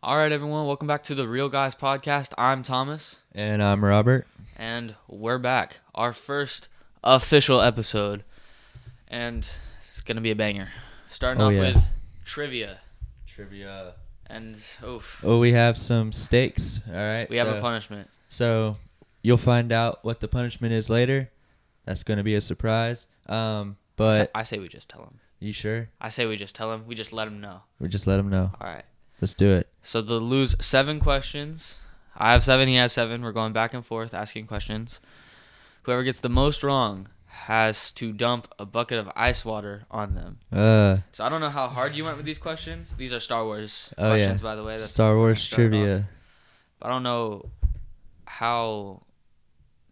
All right, everyone. Welcome back to the Real Guys podcast. I'm Thomas. And I'm Robert. And we're back. Our first official episode. And it's going to be a banger. Starting off with trivia. And, oof. Oh, we have some stakes. All right. We have a punishment. So you'll find out what the punishment is later. That's going to be a surprise. But I say we just tell him. You sure? I say we just tell him. We just let him know. We just let him know. All right. Let's do it. So they'll lose 7 questions. I have 7. He has 7. We're going back and forth asking questions. Whoever gets the most wrong has to dump a bucket of ice water on them. So I don't know how hard you went with these questions. These are Star Wars questions, by the way. That's Star Wars trivia. I don't know how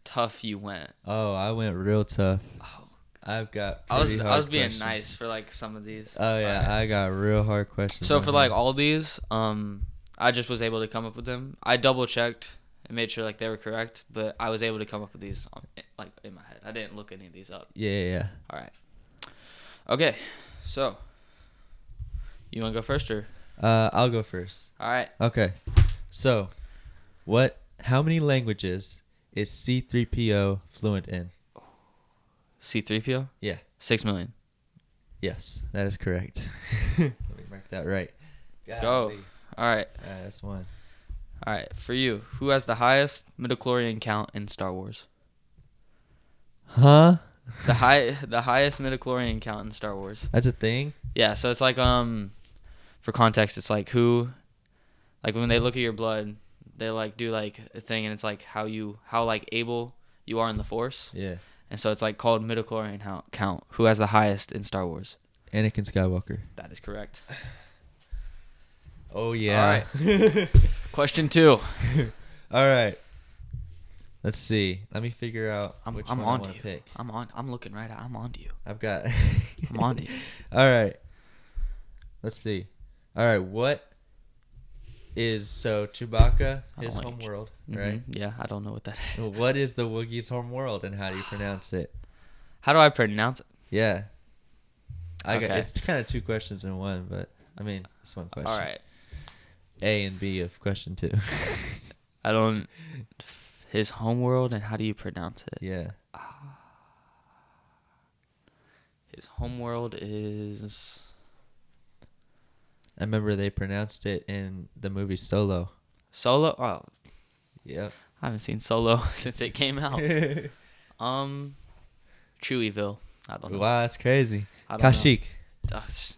tough you went. Oh, I went real tough. Oh. I've got I was being questions. nice for like some of these. Oh yeah, right. I got real hard questions. So for like all these, I just was able to come up with them. I double checked and made sure like they were correct, but I was able to come up with these like in my head. I didn't look any of these up. Yeah. All right. Okay. So you want to go first or? I'll go first. All right. Okay. So, how many languages is C-3PO fluent in? C-3PO? Yeah. 6 million. Yes, that is correct. Let me mark that right. Let's go. All right. That's one. All right. For you, who has the highest midichlorian count in Star Wars? Huh? The highest midichlorian count in Star Wars. That's a thing? Yeah, so it's like for context, it's like who, like when they look at your blood, they like do like a thing, and it's like how like able you are in the Force. Yeah. And so it's like called midichlorian count. Who has the highest in Star Wars? Anakin Skywalker. That is correct. Oh yeah. All right. Question 2. All right. Let's see. Let me figure out which one I want to pick. I'm looking right at. I'm on to you. I've got. I'm on to you. All right. Let's see. All right. What is Chewbacca, his home world, right? Yeah, I don't know what that is. What is the Wookiee's home world, and how do you pronounce it? How do I pronounce it? Yeah. Okay. It's kind of 2 questions in one, but I mean, it's one question. All right. A and B of question 2. I don't. His home world, and how do you pronounce it? Yeah. His home world is. I remember they pronounced it in the movie Solo. Solo? Oh. Yep. I haven't seen Solo since it came out. Chewyville. I don't know. Wow, that's crazy. Kashyyyk.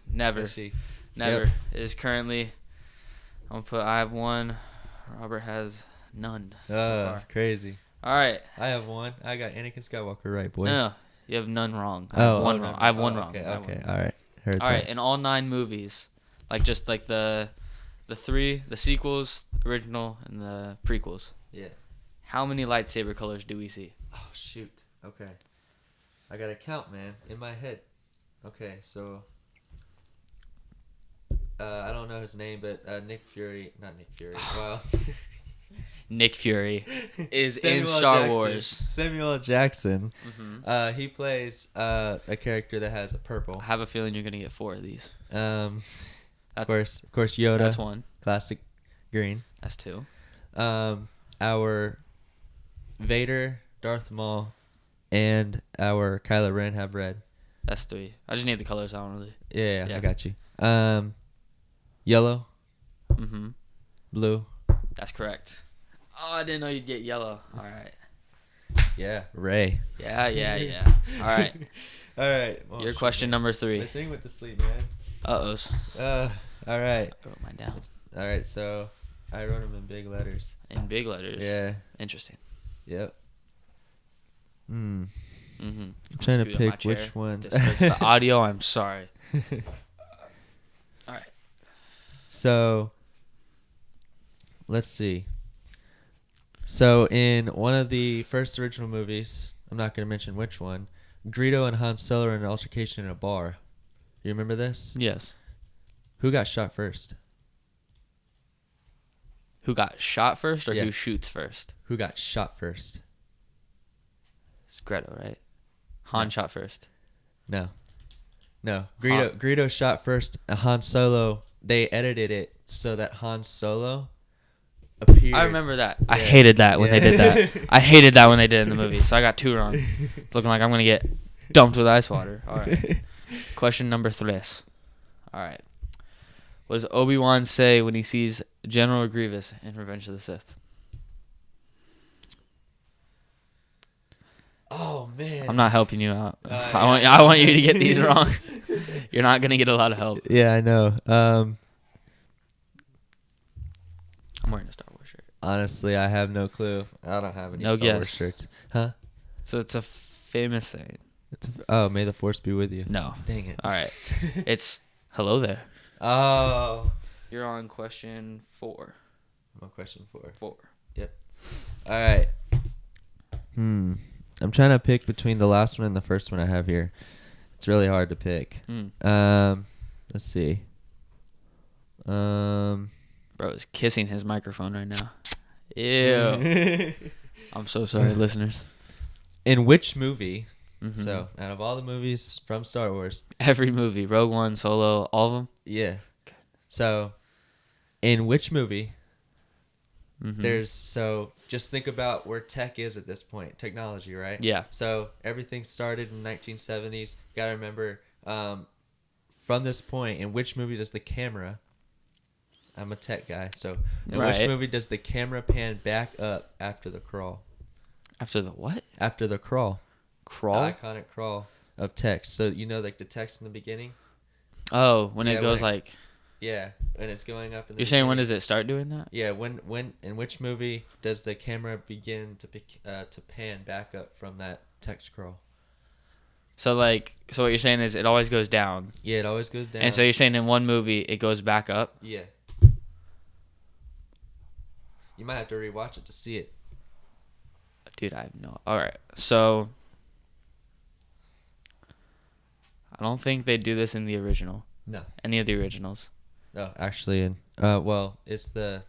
Never. Kashyyyk. Never. Yep. It is currently. I have 1. Robert has none. So far. Crazy. All right. I have 1. I got Anakin Skywalker right, boy. No. You have none wrong. I have 1 wrong. I have 1 wrong. Okay. All right. Heard all that. right. In all 9 movies, like just like the 3, the sequels, original, and the prequels. Yeah. How many lightsaber colors do we see? Oh, shoot. Okay. I got to count, man, in my head. Okay, so I don't know his name, but not Nick Fury. Wow. Nick Fury is in Samuel Star Jackson. Wars. Samuel L. Jackson. Mm-hmm. He plays a character that has a purple. I have a feeling you're gonna get 4 of these. Of course, Yoda. That's 1. Classic green. That's 2. Our Vader, Darth Maul, and our Kylo Ren have red. That's 3. I just need the colors. I don't really. Yeah, I got you. Yellow. Mm-hmm. Blue. That's correct. Oh, I didn't know you'd get yellow. All right. Yeah, Ray. Yeah. All right. All right. Well, your question number 3. My thing went to sleep, man. Uh-ohs. All right. I wrote mine down. All right, so I wrote them in big letters. In big letters? Yeah. Interesting. Yep. Mm-hmm. I'm trying to pick which one. This hurts the audio. I'm sorry. All right. So, let's see. So, in one of the first original movies, I'm not going to mention which one, Greedo and Han Solo are in an altercation in a bar. You remember this? Yes. Who got shot first? Who got shot first or who shoots first? Who got shot first? It's Greedo, right? Han shot first. No. Greedo shot first. Han Solo, they edited it so that Han Solo appeared. I remember that. Yeah. I hated that when they did that. Yeah. I hated that when they did it in the movie. So I got 2 wrong. It's looking like I'm going to get dumped with ice water. All right. Question number 3. All right. What does Obi-Wan say when he sees General Grievous in Revenge of the Sith? Oh man. I'm not helping you out. Yeah. I want you to get these wrong. You're not going to get a lot of help. Yeah, I know. I'm wearing a Star Wars shirt. Honestly, I have no clue. I don't have any No Star Wars guess. shirts. Huh? So it's a famous saying. Oh, may the force be with you. No. Dang it. All right. It's hello there. Oh. You're on question 4. I'm on question 4. 4. Yep. All right. I'm trying to pick between the last one and the first one I have here. It's really hard to pick. Let's see. Bro is kissing his microphone right now. Ew. I'm so sorry, listeners. In which movie? Mm-hmm. So, out of all the movies from Star Wars, Every movie, Rogue One, Solo, all of them. yeah. So, in which movie? Mm-hmm. Just think about where tech is at this point, technology, right? Yeah. So everything started in the 1970s. Gotta remember, from this point, in which movie does the camera? I'm a tech guy, so in which movie does the camera pan back up after the crawl? After the what? After the crawl. Crawl? The iconic crawl of text. So like the text in the beginning. Oh, when it goes like. Yeah, and it's going up in the You're saying when does it start doing that? Yeah, when in which movie does the camera begin to pan back up from that text crawl? So what you're saying is it always goes down. Yeah, it always goes down. And so you're saying in one movie it goes back up? Yeah. You might have to rewatch it to see it. Dude, I have no. All right. So I don't think they do this in the original. No. Any of the originals. No, actually, it's the.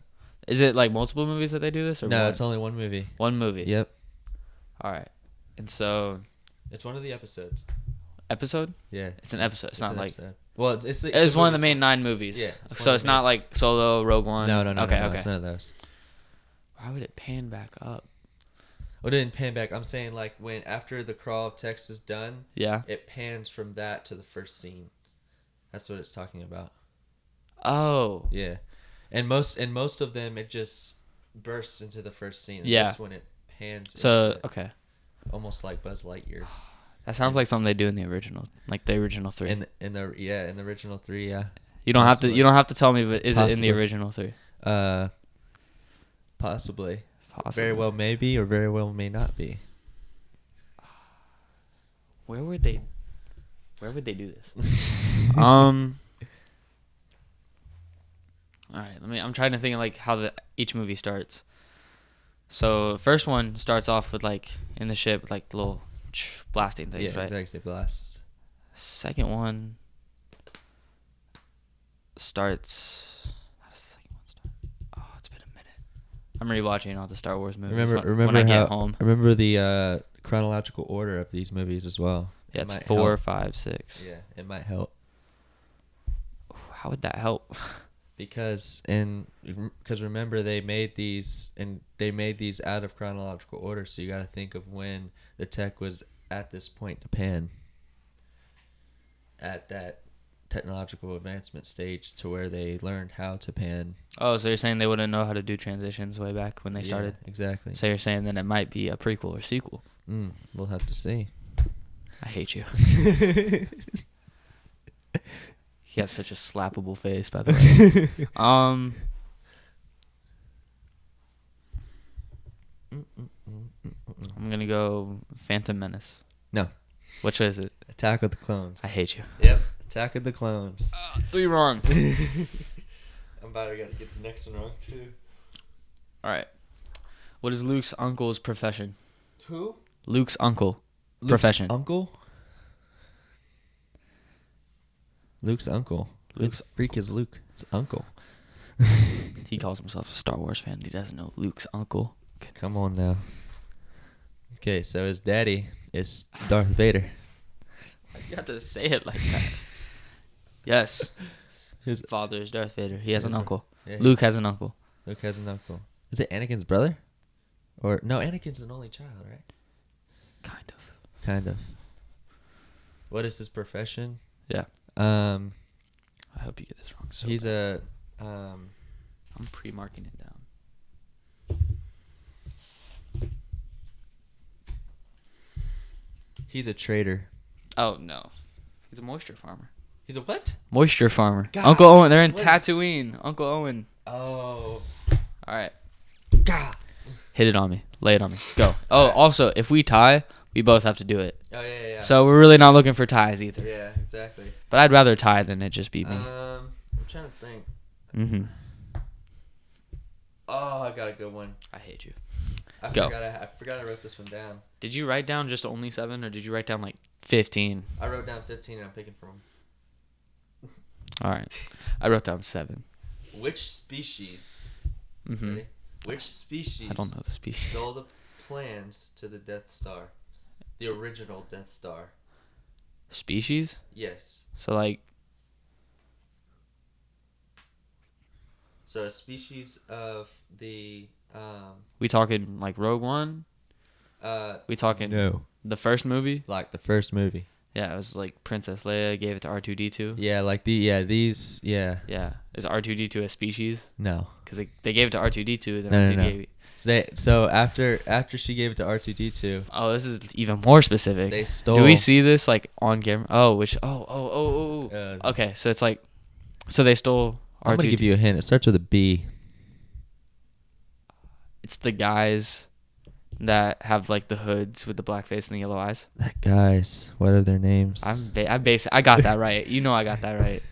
Is it like multiple movies that they do this, or No, one? it's only one movie. One movie. Yep. All right. And so. It's one of the episodes. Episode? Yeah. It's an episode. It's not like. Episode. Well, it's one of the main 9 movies. Yeah. So it's not like Solo, Rogue One. No. Okay. No, Okay. it's none of those. Why would it pan back up? Well, it didn't pan back. I'm saying like when after the crawl of text is done. Yeah. It pans from that to the first scene. That's what it's talking about. Oh. Yeah, and most of them it just bursts into the first scene. And Yeah. This one it pans. So into it, okay. Almost like Buzz Lightyear. That sounds like something they do in the original, like the original 3. In the original 3, yeah. You don't Possibly. have to tell me, but is it in Possibly. the original 3? Possibly. Possibly. Very well may be, or very well may not be. Where would they do this? All right, I'm trying to think of like how each movie starts. So first one starts off with like in the ship with like the little blasting things, Yeah, right? exactly. Blast. Second one starts. How does the second one start? Oh, it's been a minute. I'm rewatching all the Star Wars movies. When I get home. Remember the chronological order of these movies as well. Yeah, It it's might 4, help. 5, 6. Yeah, it might help. How would that help? Because remember they made these out of chronological order, so you got to think of when the tech was at this point to pan, at that technological advancement stage to where they learned how to pan. Oh, so you're saying they wouldn't know how to do transitions way back when they started? Exactly. So you're saying that it might be a prequel or sequel? We'll have to see. I hate you. He has such a slappable face, by the way. I'm gonna go Phantom Menace. No. Which is it? Attack of the Clones. I hate you. Yep. Attack of the Clones. 3 wrong. I'm about to get the next one wrong too. All right. What is Luke's uncle's profession? Who? Luke's uncle. Profession. Uncle? Luke's uncle. Luke's freak is Luke. It's uncle. He calls himself a Star Wars fan. He doesn't know Luke's uncle. Come on now. Okay, so his daddy is Darth Vader. You have to say it like that. Yes. His father is Darth Vader. He has an Yes, sir. uncle. Yeah, Luke has an uncle. Luke has an uncle. Is it Anakin's brother? Or no, Anakin's an only child, right? Kind of. Kind of. What is his profession? Yeah. I hope you get this wrong. So he's bad. I'm pre-marking it down. He's a trader. Oh no, he's a moisture farmer. He's a what? Moisture farmer. God, Uncle Owen. They're in what is- Tatooine. Uncle Owen. Oh. All right. God. Hit it on me. Lay it on me. Go. Oh, Right. also, if we tie, we both have to do it. Oh yeah. So we're really not looking for ties either. Yeah, exactly. But I'd rather tie than it just be me. I'm trying to think. Mm-hmm. Oh, I got a good one. I hate you. I Go. forgot I wrote this one down. Did you write down just only 7, or did you write down like 15? I wrote down 15 and I'm picking from them. All right. I wrote down 7. Which species? Mm-hmm. Ready? Which species I don't know the species. stole the plans to the Death Star? The original Death Star. Species? Yes. So like, So a species of the we talking like Rogue One? We talking no, the first movie? like the first movie. Yeah, it was like Princess Leia gave it to R2-D2. Yeah, like these. Yeah. Yeah. Is R2-D2 a species? No. Because they gave it to R2-D2, then No, R2 no. gave it. So after she gave it to R2D2, Oh, this is even more specific. they stole. Do we see this like on camera? Oh. Okay, so it's like, so they stole R2. I'm gonna give you a hint. It starts with a B. It's the guys that have like the hoods with the black face and the yellow eyes. That guys. What are their names? I got that right. You know I got that right.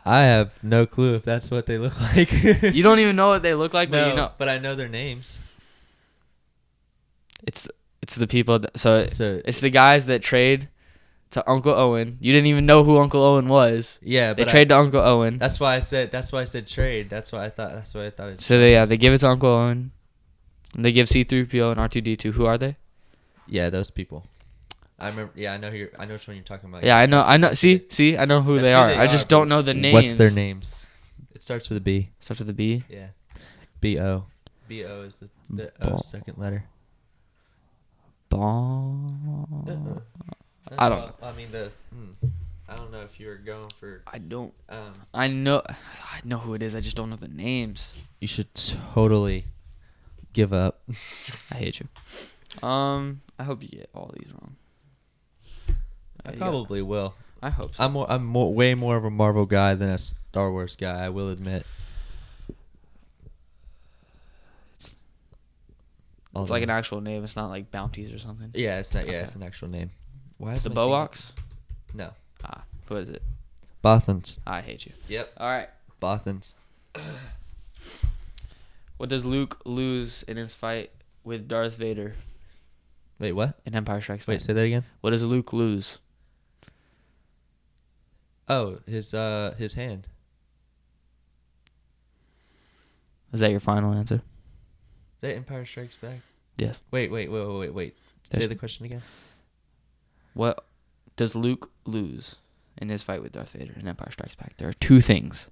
I have no clue if that's what they look like. You don't even know what they look like, but No, you know. but I know their names. It's the people. So So it's the guys that trade to Uncle Owen. You didn't even know who Uncle Owen was. yeah, They but trade to Uncle Owen. That's why I said trade. That's what I thought. It So they give it to Uncle Owen. And they give C-3PO and R2-D2. Who are they? Yeah, those people. I remember. Yeah, I know which one you're talking about. Yeah, I know. See, I know who That's they who are. they I just are, don't but know the names. What's their names? It starts with a B. Starts with a B. Yeah, B-O. B-O is the O second letter. Ball. I don't know. I mean I don't know if you were going for. I don't. Um. I know who it is. I just don't know the names. You should totally give up. I hate you. I hope you get all these wrong. I probably will. I hope so. I'm way more of a Marvel guy than a Star Wars guy. I will admit. It's like an actual name. It's not like bounties or something. Yeah, it's not. Yeah, Okay. it's an actual name. Why is The my Bowoks? thing- No. What is it? Bothans. I hate you. Yep. All right. Bothans. What does Luke lose in his fight with Darth Vader Wait, what? in Empire Strikes Back? Wait, say that again. What does Luke lose? Oh, his hand. Is that your final answer? The Empire Strikes Back. Yes. Wait. Say There's- the question again. What does Luke lose in his fight with Darth Vader in Empire Strikes Back? There are 2 things.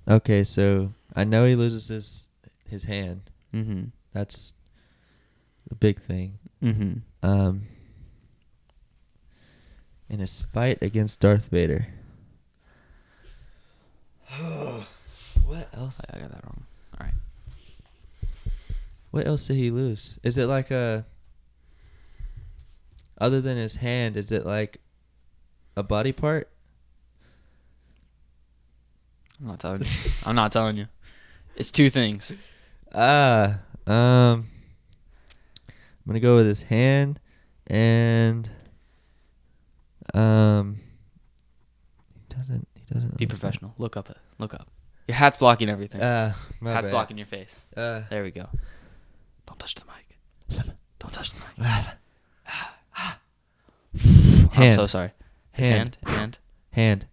Okay, so I know he loses his hand. Mm-hmm. That's a big thing. Mm-hmm. In his fight against Darth Vader. What else? I got that wrong. All right. What else did he lose? Is it like other than his hand, is it like a body part? I'm not telling you. It's 2 things. I'm gonna go with his hand and he doesn't Be professional. Look up. Your hat's blocking everything. My Hat's bad. blocking your face. There we go. Don't touch the mic. Don't touch the mic. I'm Hand. so sorry. His hand. Hand.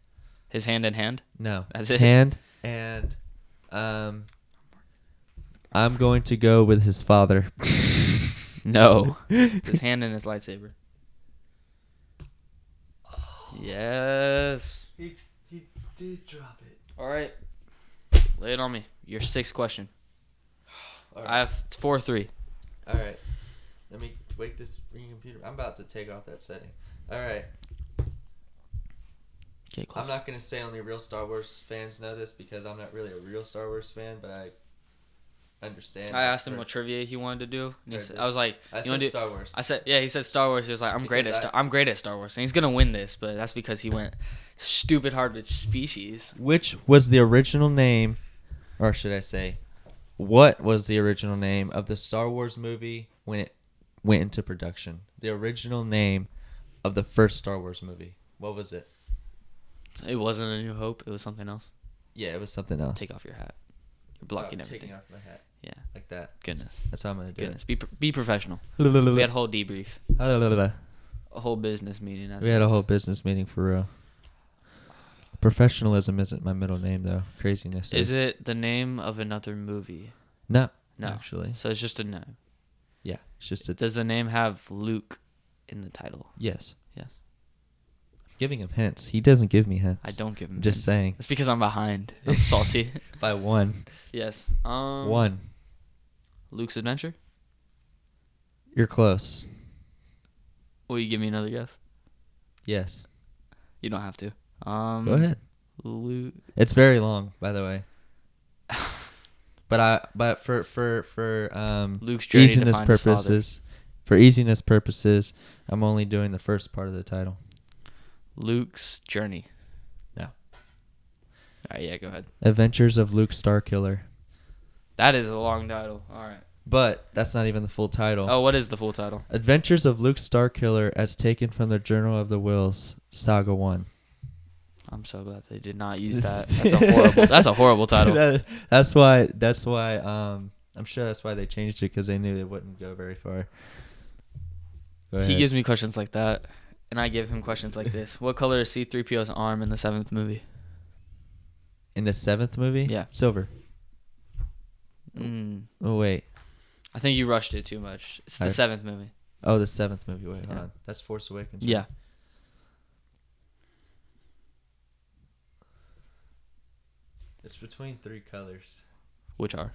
His hand and hand. No. That's it? Hand and I'm going to go with his father. No. It's his hand and his lightsaber. Yes. He did drop it. All right. Lay it on me. Your sixth question. All right. I have 4-3. All right. Let me wake this freaking computer. I'm about to take off that setting. All right. Okay, close. I'm not going to say only real Star Wars fans know this because I'm not really a real Star Wars fan, but I understand. I asked him what trivia he wanted to do. And he said, I was like, I you said want to do Star Wars. I said, yeah, he said Star Wars. He was like, I'm great at Star Wars. And he's going to win this, but that's because he went stupid hard with species. Which was the original name, or should I say, what was the original name of the Star Wars movie when it went into production? The original name of the first Star Wars movie. What was it? It wasn't A New Hope. It was something else. Yeah, it was something else. Take off your hat. You're blocking everything. Taking off my hat. Yeah. Like that. Goodness. That's how I'm going to do Goodness. Be professional. it. We had a whole debrief. A whole business meeting. We had a whole business meeting for real. Professionalism isn't my middle name, though. Craziness Is it the name of another movie? No. No. Actually. So it's just a name. Yeah. It's just a... Does the name have Luke in the title? Yes. Yes. Giving him hints. He doesn't give me hints. I don't give him Just hints. saying. It's because I'm behind. I'm salty. By one. Yes. One. Luke's Adventure? You're close. Will you give me another guess? Yes. You don't have to. Go ahead. Luke. It's very long, by the way. But for Luke's journey to easiness find his father. purposes, for easiness purposes, I'm only doing the first part of the title. Luke's Journey. No. All right, yeah, go ahead. Adventures of Luke Starkiller. That is a long title. All right. But that's not even the full title. Oh, what is the full title? Adventures of Luke Starkiller as taken from the Journal of the Wills, Saga 1. I'm so glad they did not use that. That's a horrible title. That's why I'm sure that's why they changed it, because they knew it wouldn't go very far. Go ahead. He gives me questions like that, and I give him questions like this. What color is C-3PO's arm in the 7th movie? In the 7th movie? Yeah. Silver. Oh, wait. I think you rushed it too much. It's the 7th movie. Oh, the 7th movie. Wait, Yeah. hold on. That's Force Awakens. Yeah. It's between 3 colors. Which are?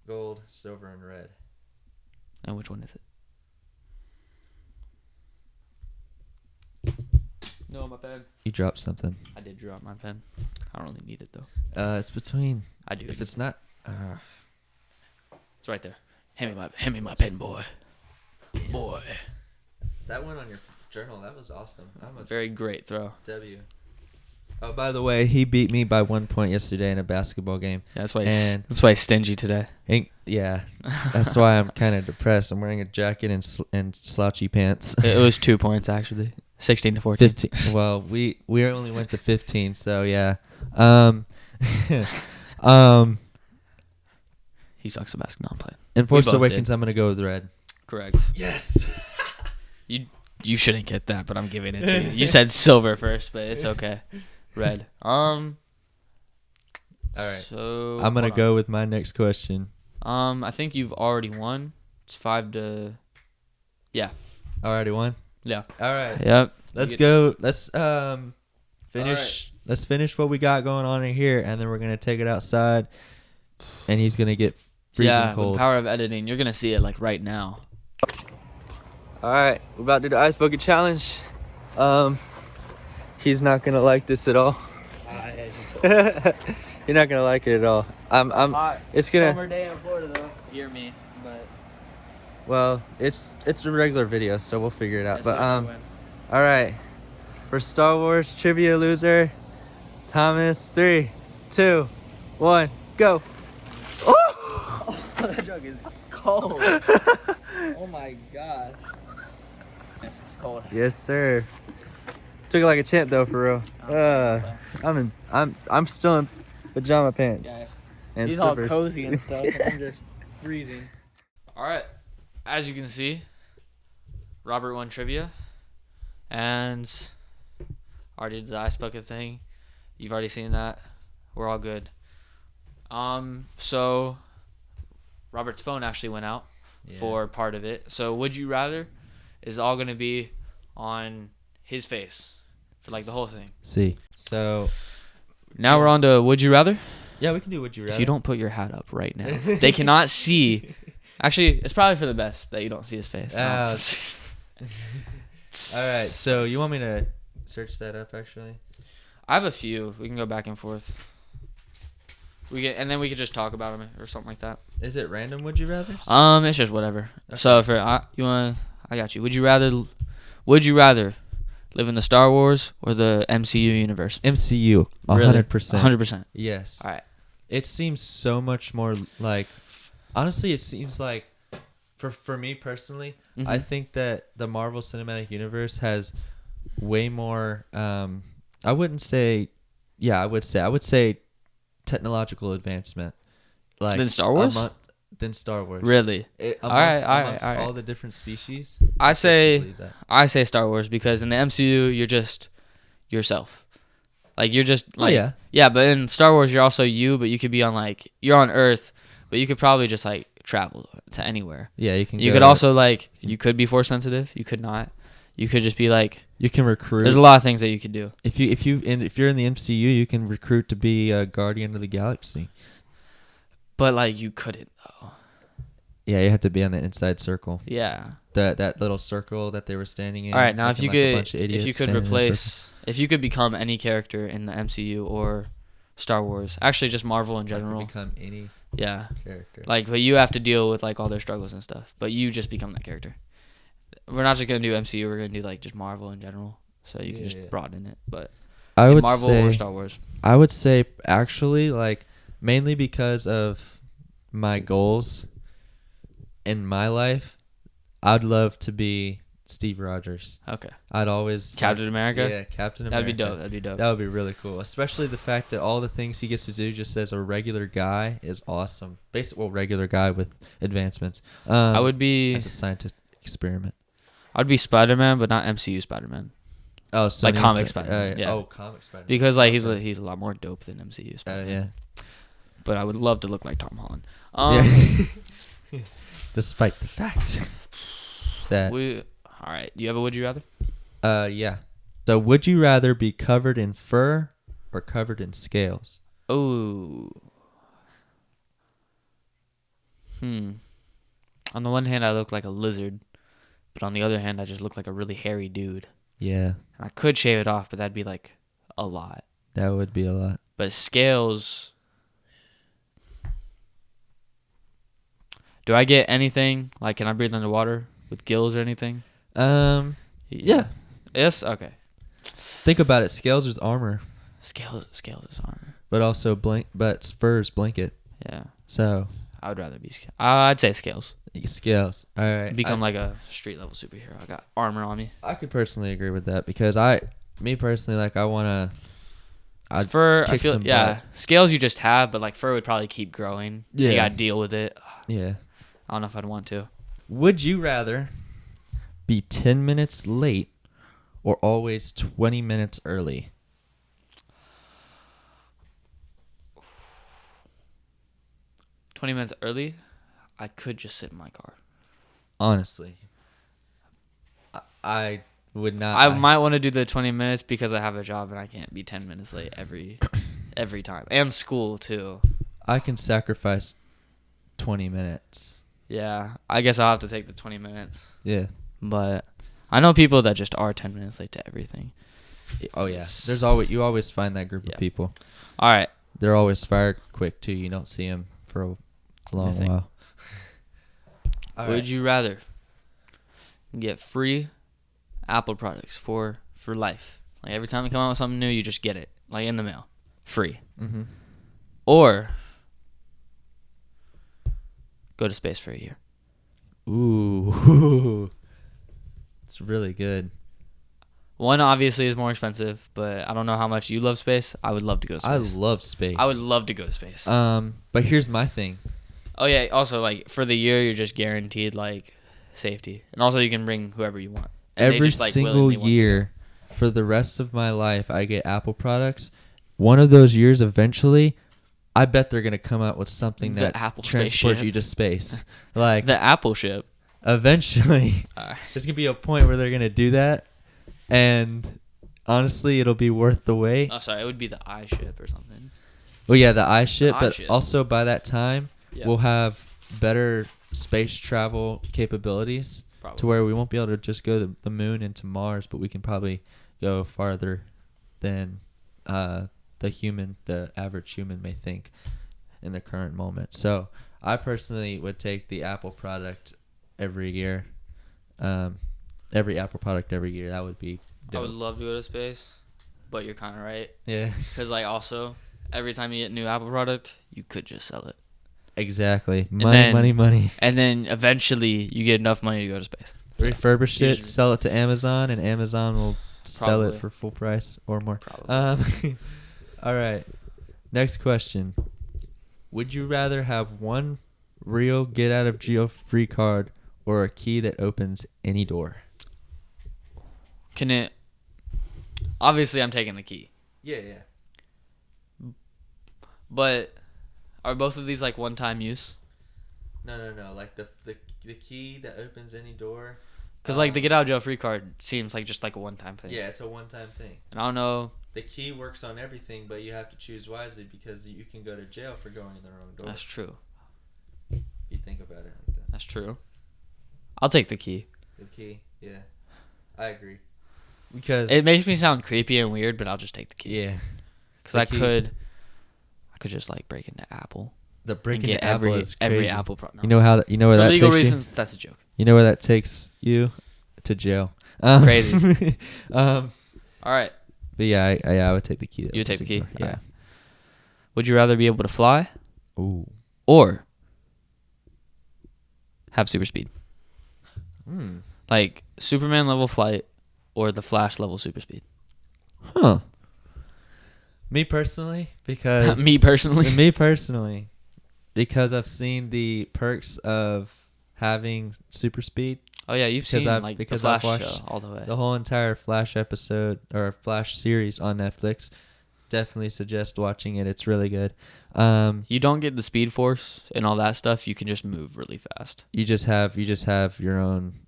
Gold, silver, and red. And which one is it? No, my pen. You dropped something. I did drop my pen. I don't really need it, though. It's between... I do. If it's not... It's right there. Hand me my pen, boy. Boy. That one on your journal, that was awesome. I'm a Very great throw. W. Oh, by the way, he beat me by 1 point yesterday in a basketball game. Yeah, that's why he's stingy today. Yeah, that's why I'm kind of depressed. I'm wearing a jacket and slouchy pants. It was 2 points, actually. 16-14. 15. Well, we only went to 15, so yeah. He sucks at basketball. I'm playing. In Force both Awakens, did. I'm gonna go with red. Correct. Yes. You shouldn't get that, but I'm giving it to you. You said silver first, but it's okay. Red. All right. So I'm gonna go with my next question. I think you've already won. It's 5-. Yeah. Already won. Yeah. All right. Yep. Let's go. Let's finish. Right. Let's finish what we got going on in here, and then we're gonna take it outside, and he's gonna get freezing cold. With the power of editing, you're gonna see it like right now. All right, we're about to do the ice bucket challenge. He's not gonna like this at all. You're not gonna like it at all. Hot. It's gonna. Summer day in Florida, though. Hear me, but. Well, it's a regular video, so we'll figure it out. But all right, for Star Wars trivia loser, Thomas. 3, 2, 1, go. Oh, that jug is cold. Oh my god. Yes, it's cold. Yes, sir. Took it like a champ though, for real. I'm still in pajama pants and He's slippers. all cozy and stuff, and I'm just freezing. All right, as you can see, Robert won trivia, and already did the ice bucket thing. You've already seen that. We're all good. So Robert's phone actually went out for part of it. So would you rather is all going to be on his face for like the whole thing. See. So Now we're on to Would You Rather. yeah, we can do Would You Rather. If you don't put your hat up right now, they cannot see. Actually, it's probably for the best that you don't see his face. No. All right. So you want me to search that up? Actually, I have a few. We can go back and forth. And then we could just talk about them or something like that. Is it random? Would you rather? It's just whatever. Okay. So I got you. Would you rather live in the Star Wars or the MCU universe? MCU, 100%. Really? 100%. Yes. All right. It seems so much more like. Honestly, it seems like, for me personally, I think that the Marvel Cinematic Universe has way more. I would say technological advancement, like than Star Wars. Than Star Wars. Really? Amongst all right. all the different species. I say Star Wars because in the MCU you're just yourself. Like you're just like yeah, but in Star Wars you're also you, but you could be on you're on Earth, but you could probably just like travel to anywhere. Yeah, you can. You could also you could be force sensitive. You could not. You could just be you can recruit. There's a lot of things that you could do. If you're in the MCU, you can recruit to be a Guardian of the Galaxy. But you couldn't though. Yeah, you have to be on the inside circle. Yeah. That little circle that they were standing in. All right, now if you could become any character in the MCU or Star Wars, actually just Marvel in general. Become any character. But you have to deal with all their struggles and stuff. But you just become that character. We're not just gonna do MCU. We're gonna do just Marvel in general. So you can just broaden it. But I would Marvel say, or Star Wars. I would say actually mainly because of my goals in my life, I'd love to be Steve Rogers. Okay. I'd always Captain America? Yeah, Captain America. That'd be dope. That would be really cool. Especially the fact that all the things he gets to do just as a regular guy is awesome. Regular guy with advancements. I would be as a scientific experiment. I'd be Spider-Man, but not MCU Spider-Man. Oh, so comic Spider-Man. Yeah. Oh, comic Spider-Man. Because he's a lot more dope than MCU Spider-Man. Yeah. But I would love to look like Tom Holland. Yeah. Despite the fact that. All right. Do you have a would you rather? Yeah. So would you rather be covered in fur or covered in scales? Oh. On the one hand, I look like a lizard, but on the other hand, I just look like a really hairy dude. Yeah. I could shave it off, but that'd be a lot. That would be a lot. But scales. Do I get anything? Can I breathe underwater with gills or anything? Yeah. Yes? Okay. Think about it. Scales is armor. Scales is armor. But also fur is blanket. Yeah. So. I would rather be scales. I'd say scales. Scales. All right. Become a street level superhero. I got armor on me. I could personally agree with that because me personally, I want to. Fur, I feel, scales you just have, but fur would probably keep growing. Yeah. You got to deal with it. Yeah. I don't know if I'd want to. Would you rather be 10 minutes late or always 20 minutes early? $20 early, I could just sit in my car. Honestly, I would not. I might want to do the 20 minutes because I have a job and I can't be 10 minutes late every time. And school, too. I can sacrifice 20 minutes. Yeah, I guess I'll have to take the 20 minutes. Yeah. But I know people that just are 10 minutes late to everything. Oh, yeah. You always find that group of people. All right. They're always fired quick, too. You don't see them for a long while. Would you rather get free Apple products for life? Every time they come out with something new, you just get it. In the mail. Free. Mm-hmm. Or go to space for a year. Ooh. It's really good. One obviously is more expensive, but I don't know how much you love space. I would love to go to space. I love space. I would love to go to space. But here's my thing. Oh yeah, also for the year you're just guaranteed safety. And also you can bring whoever you want. And every single year for the rest of my life I get Apple products. One of those years eventually I bet they're going to come out with something that transports you to space. The Apple ship. Eventually. There's going to be a point where they're going to do that. And honestly, it'll be worth the wait. Oh, sorry, it would be the iShip or something. Well, yeah, the ice ship, The but iShip. also by that time, Yeah. we'll have better space travel capabilities Probably. to where we won't be able to just go to the moon and to Mars, but we can probably go farther than the average human may think in the current moment. So I personally would take the Apple product every year. Every Apple product every year. That would be dope. I would love to go to space, but you're kind of right. Yeah. Because, like, also, every time you get a new Apple product, you could just sell it. Exactly. then- Money. And then eventually you get enough money to go to space. Refurbish You it, just- sell it to Amazon, and Amazon will sell it Probably. for full price or more. Probably. All right. Next question. Would you rather have one real get out of jail free card or a key that opens any door? Can it... Obviously, I'm taking the key. Yeah. But are both of these, like, one-time use? No. Like the key that opens any door. Because, like, the get out of jail free card seems like just, like, a one-time thing. Yeah, it's a one-time thing. And I don't know... The key works on everything, but you have to choose wisely because you can go to jail for going in the wrong door. That's true. If you think about it like that. That's true. I'll take the key. The key, yeah. I agree. Because It makes me sound creepy and weird, but I'll just take the key. yeah, Because the I key. could just, like, break into Apple. the And breaking get the Apple is every crazy. Apple product. You know how you know where For that legal takes reasons, that's a joke. you? You know where that takes you? To jail. Crazy. But All right. yeah, I would take the key. You would take the key? Yeah. Alright. Would you rather be able to fly Ooh. or have super speed? Hmm. Like Superman level flight or the Flash level super speed? Huh. Me personally, because Me personally, because I've seen the perks of having super speed. Oh yeah, you've seen I've- like the because I've Flash watched show all the way. The whole entire Flash episode or Flash series on Netflix. Definitely suggest watching it. It's really good. You don't get the speed force and all that stuff. You can just move really fast. You just have your own,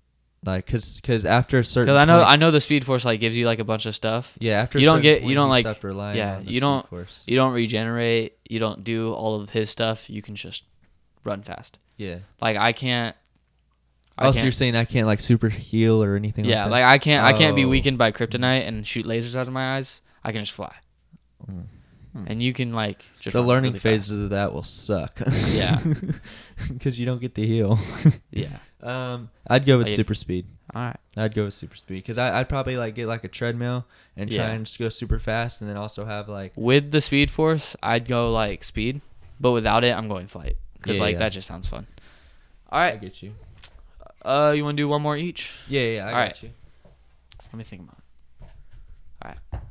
like, cause after a certain. Because point, I know the speed force like gives you like a bunch of stuff. Yeah, after you a don't certain get point, you don't you like stop relying yeah on the you Speed don't Force. you don't regenerate. You don't do all of his stuff. You can just run fast. Yeah. Like I can't. So you're saying I can't like super heal or anything Yeah, like that? like I can't be Oh. weakened by kryptonite and shoot lasers out of my eyes. I can just fly, and you can like just the run learning really phases of that will suck. Yeah. Because you don't get to heal. fast. Yeah. I'd go with Like if- super speed. All right. I'd go with super speed because I'd probably like get like a treadmill and try Yeah. and just go super fast, and then also have like With the speed force, I'd go like speed, but without it, I'm going flight because Yeah, like yeah. that just sounds fun. All I right. get you. You want to do one more each? Yeah, I All got right. you. Let me think about it. All right.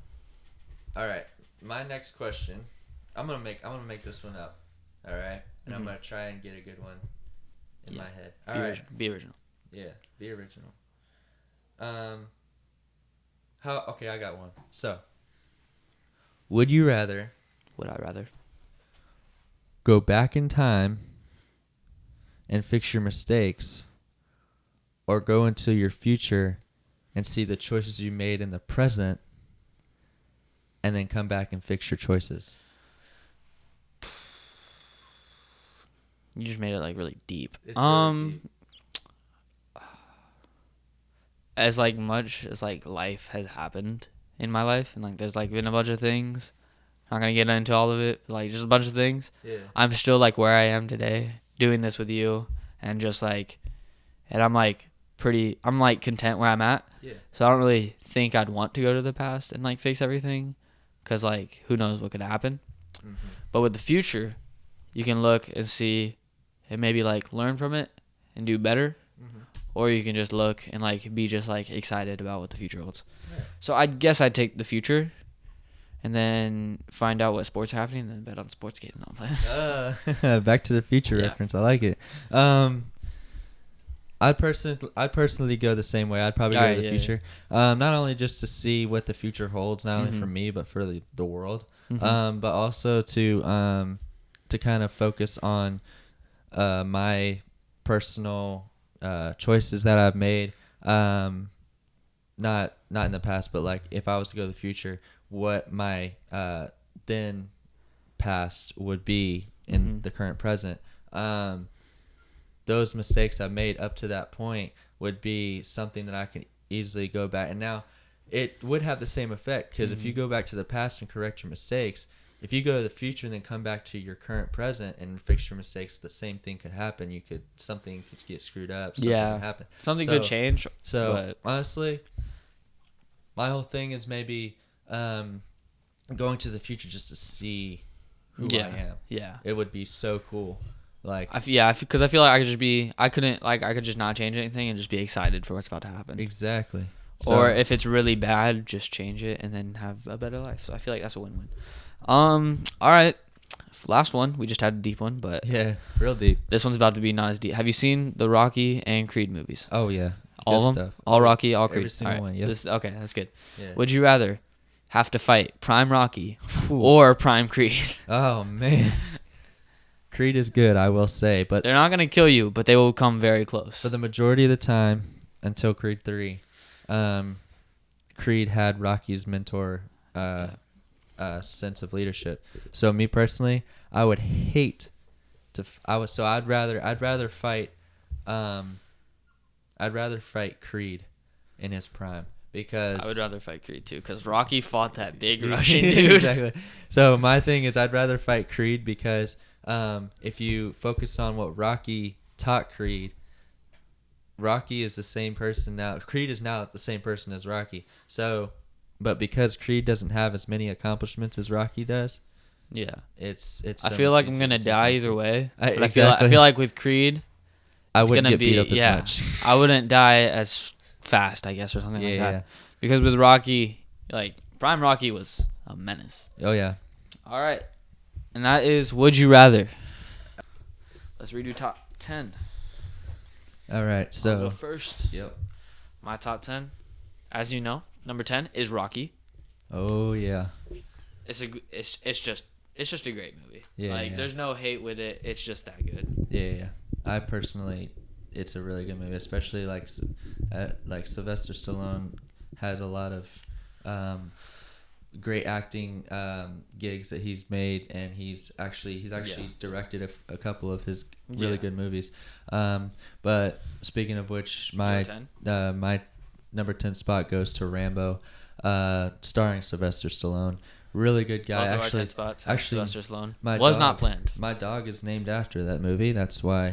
All right, my next question. I'm gonna make this one up. All right, and I'm Mhm. gonna try and get a good one in Yeah. my head. All right. Be original. Yeah, the original. Okay, I got one. So, would you rather Would I rather? go back in time and fix your mistakes, or go into your future and see the choices you made in the present, and then come back and fix your choices? You just made it like really deep. It's really deep. As like much as like life has happened in my life, and like there's like been a bunch of things. Not gonna get into all of it. Like just a bunch of things. Yeah. I'm still like where I am today, doing this with you, and just like, and I'm like content where I'm at. Yeah. So I don't really think I'd want to go to the past and like fix everything, cause like who knows what could happen. Mm-hmm. But with the future, you can look and see, and maybe like learn from it and do better, Mm-hmm. or you can just look and like be just like excited about what the future holds. Yeah. So I guess I'd take the future, and then find out what sports are happening, and then bet on sports getting on that. Back to the Future Yeah. reference. I like it. I'd personally go the same way. I'd probably go Alright, to the yeah, future. Not only just to see what the future holds, not only for Mhm. me but for the world. Mhm. But also to kind of focus on my personal choices that I've made. not in the past, but like if I was to go to the future, what my then past would be in the current present. Those mistakes I made up to that point would be something that I can easily go back. And now it would have the same effect, because if you go back to the past and correct your mistakes, if you go to the future and then come back to your current present and fix your mistakes, the same thing could happen. Something could get screwed up. Something could happen. Something could change. So honestly, my whole thing is maybe going to the future just to see who I am. Yeah. It would be so cool. Like, because I feel like I could just not change anything and just be excited for what's about to happen. Exactly. Or if it's really bad, just change it and then have a better life. So I feel like that's a win-win. All right. Last one. We just had a deep one, but yeah, real deep. This one's about to be not as deep. Have you seen the Rocky and Creed movies? Oh yeah. All of them? Stuff. All Rocky, all Creed. Every single one, yep. Okay, that's good. Yeah. Would you rather have to fight Prime Rocky or Prime Creed? Oh man. Creed is good, I will say, but they're not gonna kill you, but they will come very close. For the majority of the time, until Creed 3, Creed had Rocky's mentor sense of leadership. So me personally, I would hate to. I'd rather fight Creed in his prime, because I would rather fight Creed too, because Rocky fought that big Russian dude. Exactly. So my thing is, I'd rather fight Creed because if you focus on what Rocky taught Creed, Rocky is the same person now. Creed is now the same person as Rocky. So, but because Creed doesn't have as many accomplishments as Rocky does, yeah, it's. I feel like I'm gonna die either way. Exactly. I feel like with Creed, I wouldn't get beat up as much. I wouldn't die as fast, I guess, or something like that. Yeah. Because with Rocky, like Prime Rocky was a menace. Oh yeah. All right, and that is Would You Rather. Let's redo top 10. All right, so I'll go first. Yep. My top 10, as you know, number 10 is Rocky. Oh yeah. It's just a great movie. Yeah. There's no hate with it. It's just that good. Yeah. I personally, it's a really good movie, especially like Sylvester Stallone has a lot of great acting gigs that he's made, and he's actually directed a couple of his really good movies. But speaking of which, my number 10 spot goes to Rambo, starring Sylvester Stallone. Really good guy. Both of our 10 spots. Sylvester Stallone. Not planned. My dog is named after that movie. That's why.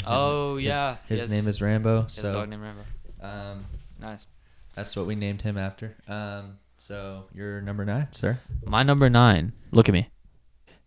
His name is Rambo. His dog named Rambo. Nice. That's what we named him after. So you're number 9, sir. My number 9. Look at me.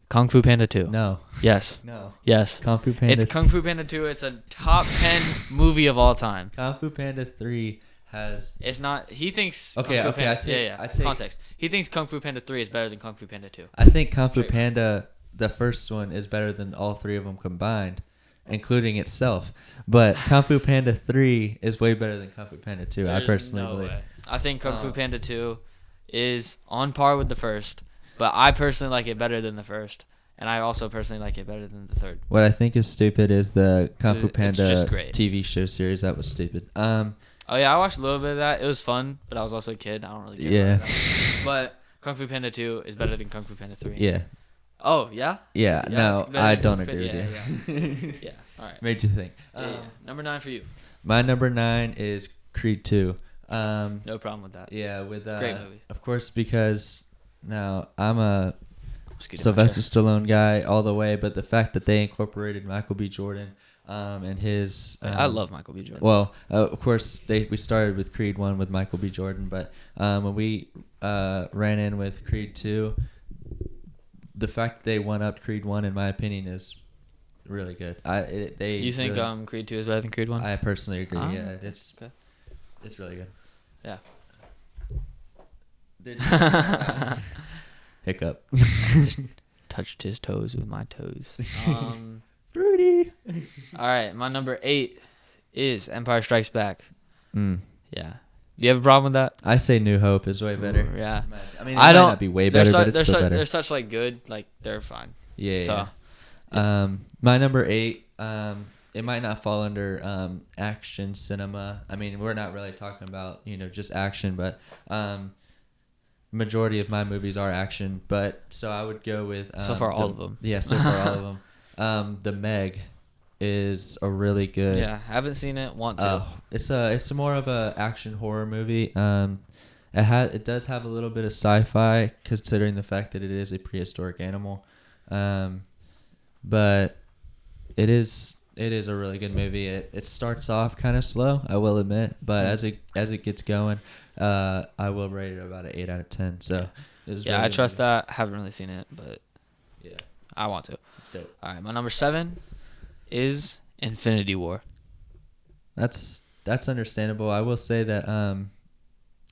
Kung Fu Panda 2. No. Yes. No. Yes. Kung Fu Panda. It's Kung Fu Panda 2. It's a top 10 movie of all time. Kung Fu Panda 3 has. It's not. He thinks. Okay. Kung Fu Okay. Panda, context. He thinks Kung Fu Panda 3 is better than Kung Fu Panda 2. I think Kung Fu Panda, the first one, is better than all 3 of them combined, including itself. But Kung Fu Panda 3 is way better than Kung Fu Panda 2. I personally believe. Way. I think Kung Fu Panda 2 is on par with the first, but I personally like it better than the first, and I also personally like it better than the third. What I think is stupid is the Kung Fu Panda TV show series. That was stupid. Oh yeah, I watched a little bit of that. It was fun, but I was also a kid. I don't really care about that. But Kung Fu Panda 2 is better than Kung Fu Panda 3. Yeah. Oh, yeah? Yeah, no, I don't agree with you. Yeah, all right. Made you think. Number 9 for you. My number 9 is Creed 2. No problem with that. Yeah, with great movie. Of course, because now I'm a Sylvester Stallone guy all the way, but the fact that they incorporated Michael B. Jordan and his I love Michael B. Jordan. Well, of course we started with Creed 1 with Michael B. Jordan, but when we ran in with Creed 2, the fact that they one upped Creed 1, in my opinion, is really good. You think Creed 2 is better than Creed 1? I personally agree. Yeah, it's really good. Yeah. Hiccup. Just touched his toes with my toes. Fruity. All right, my number 8 is Empire Strikes Back. Yeah. Do you have a problem with that? I say New Hope is way better. Yeah. I mean, it might not be way better, but it's still better. They're such good, they're fine. Yeah. My number 8, it might not fall under action cinema. I mean, we're not really talking about just action, but majority of my movies are action. But so I would go with so far all of them. Yeah, so far all of them. The Meg is a really good. Yeah, haven't seen it. Want to? It's more of a action horror movie. It does have a little bit of sci-fi considering the fact that it is a prehistoric animal, but it is a really good movie. It starts off kind of slow, I will admit, but as it gets going, I will rate it about an 8 out of 10. So it was I trust that. Haven't really seen it, but yeah, I want to. it's dope. All right, my number 7 is Infinity War. That's understandable. I will say that